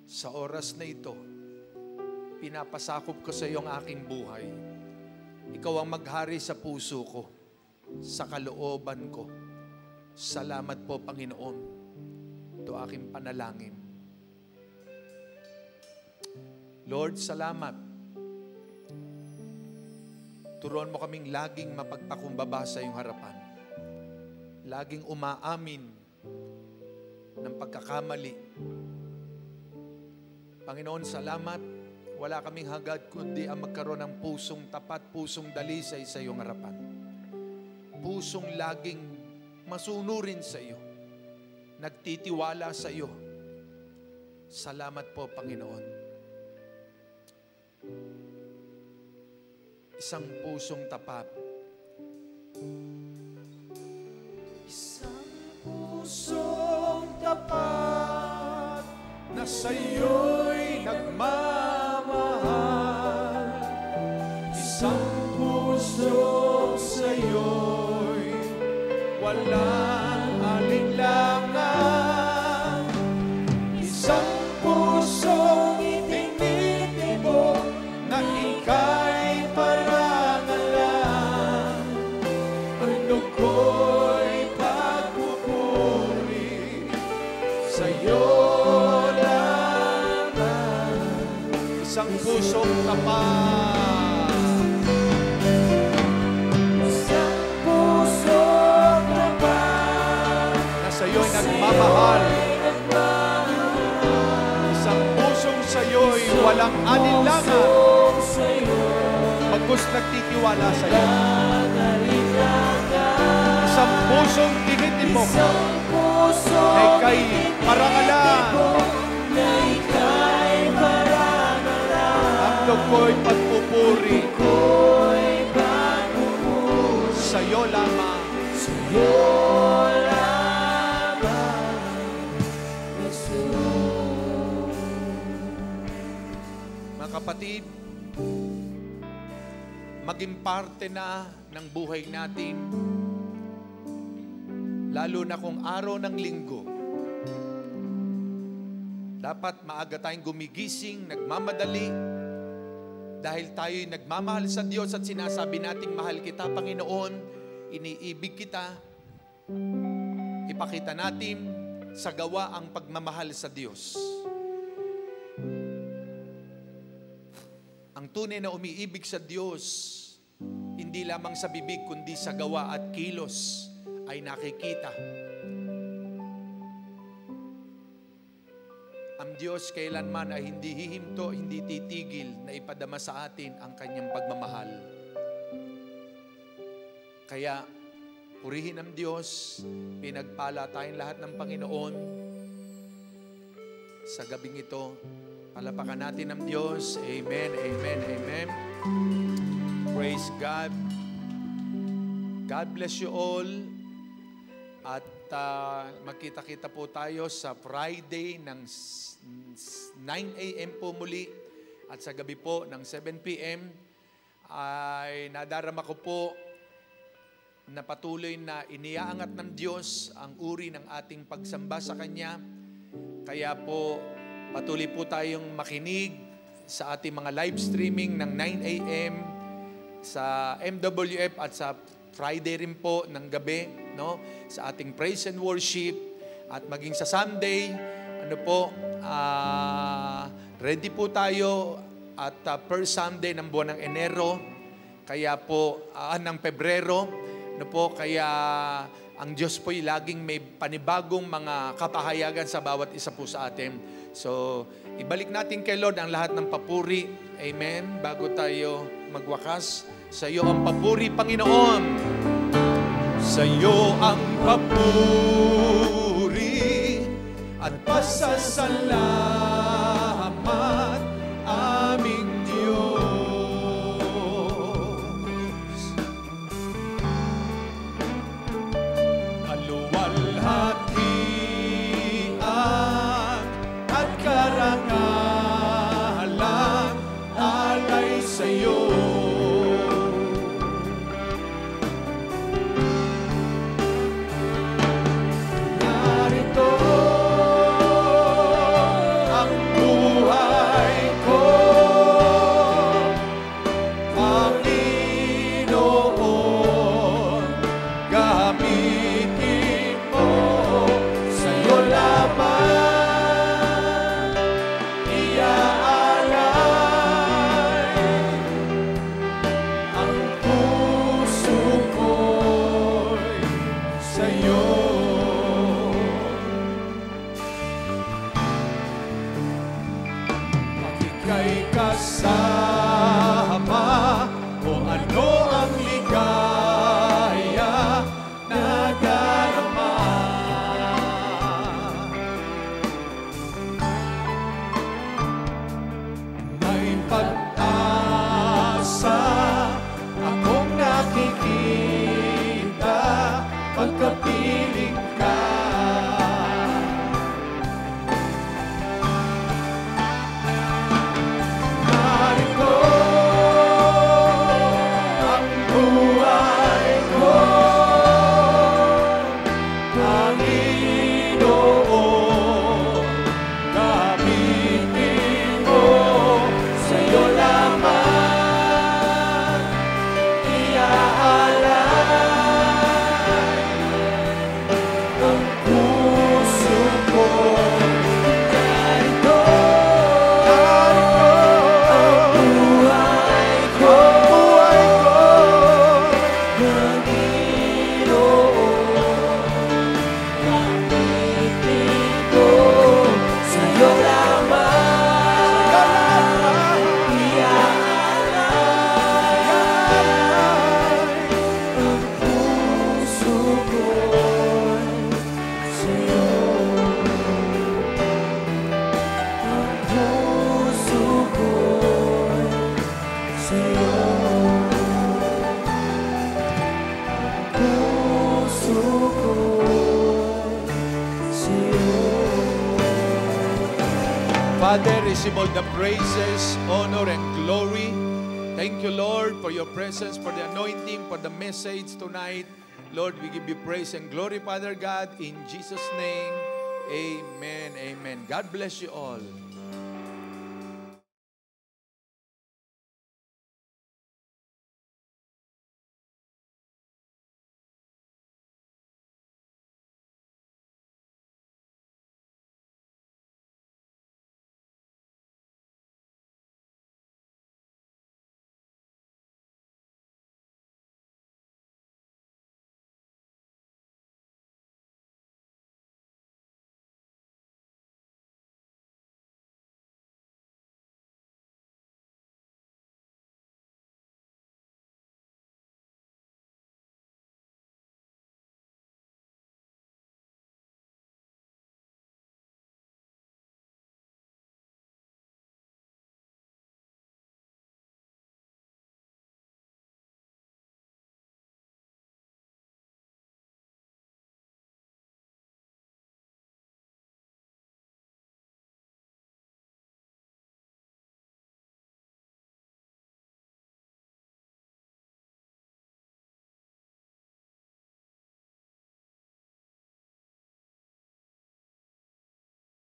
Sa oras na ito, pinapasakop ko sa iyo ang aking buhay. Ikaw ang maghari sa puso ko, sa kalooban ko. Salamat po, Panginoon. Ito aking panalangin. Lord, salamat. Turuan mo kaming laging mapagpakumbaba sa iyong harapan. Laging umaamin ng pagkakamali. Panginoon, salamat. Wala kaming hagad kundi ang magkaroon ng pusong tapat, pusong dalisay sa iyong harapan. Pusong laging masunurin sa iyo. Nagtitiwala sa iyo. Salamat po, Panginoon. Isang pusong tapat. Isang puso tapat na sa'yo'y nagmamahal. Isang puso sa'yo'y walang alinlangan. Isang pusong itinitibok na ika'y parangalan. Ano ko'y pagpupuri sa'yo lamang. Isang pusong tapat, Isang pusong tapat na sa'yo'y nagmamahal. Isang pusong sa'yo'y walang alinlangan. Bagkus nagtitiwala sa'yo. Isang pusong tinitibok na ika'y parangalan. Ang ko'y pagpupuri sa'yo lamang. Mga kapatid, maging parte na ng buhay natin, lalo na kung araw ng linggo, dapat maaga tayong gumigising, nagmamadali, dahil tayo'y nagmamahal sa Diyos at sinasabi nating mahal kita, Panginoon, iniibig kita. Ipakita natin sa gawa ang pagmamahal sa Diyos. Ang tunay na umiibig sa Diyos, hindi lamang sa bibig kundi sa gawa at kilos ay nakikita. Ang Diyos kailanman ay hindi hihinto, hindi titigil na ipadama sa atin ang kanyang pagmamahal. Kaya, purihin ang Diyos, pinagpala tayong lahat ng Panginoon. Sa gabing ito, palapakan natin ang Diyos. Amen, amen, amen. Praise God. God bless you all. At magkita-kita po tayo sa Friday ng 9 a.m. po muli. At sa gabi po ng 7 p.m. ay nadarama ko po na patuloy na iniaangat ng Diyos ang uri ng ating pagsamba sa Kanya. Kaya po, patuloy po tayong makinig sa ating mga live streaming ng 9 a.m. sa MWF at sa Friday rin po ng gabi, no? Sa ating praise and worship at maging sa Sunday, ready po tayo at first Sunday ng buwan ng Enero, kaya po ng Pebrero, kaya ang Diyos po'y laging may panibagong mga kapahayagan sa bawat isa po sa atin. So, ibalik natin kay Lord ang lahat ng papuri. Amen. Bago tayo magwakas, sa iyo ang papuri, Panginoon. Sa iyo ang papuri at pasasalamat, aming Diyos. Kaluwalhatian at karangalan alay sa iyo. Narito ang Panginoon, gamitin mo, sa'yo lamang iaalay ang puso ko. Narito ang buhay ko, Father, receive all the praises, honor, and glory. Thank you, Lord, for your presence, for the anointing, for the message tonight. Lord, we give you praise and glory, Father God, in Jesus' name. Amen. Amen. God bless you all.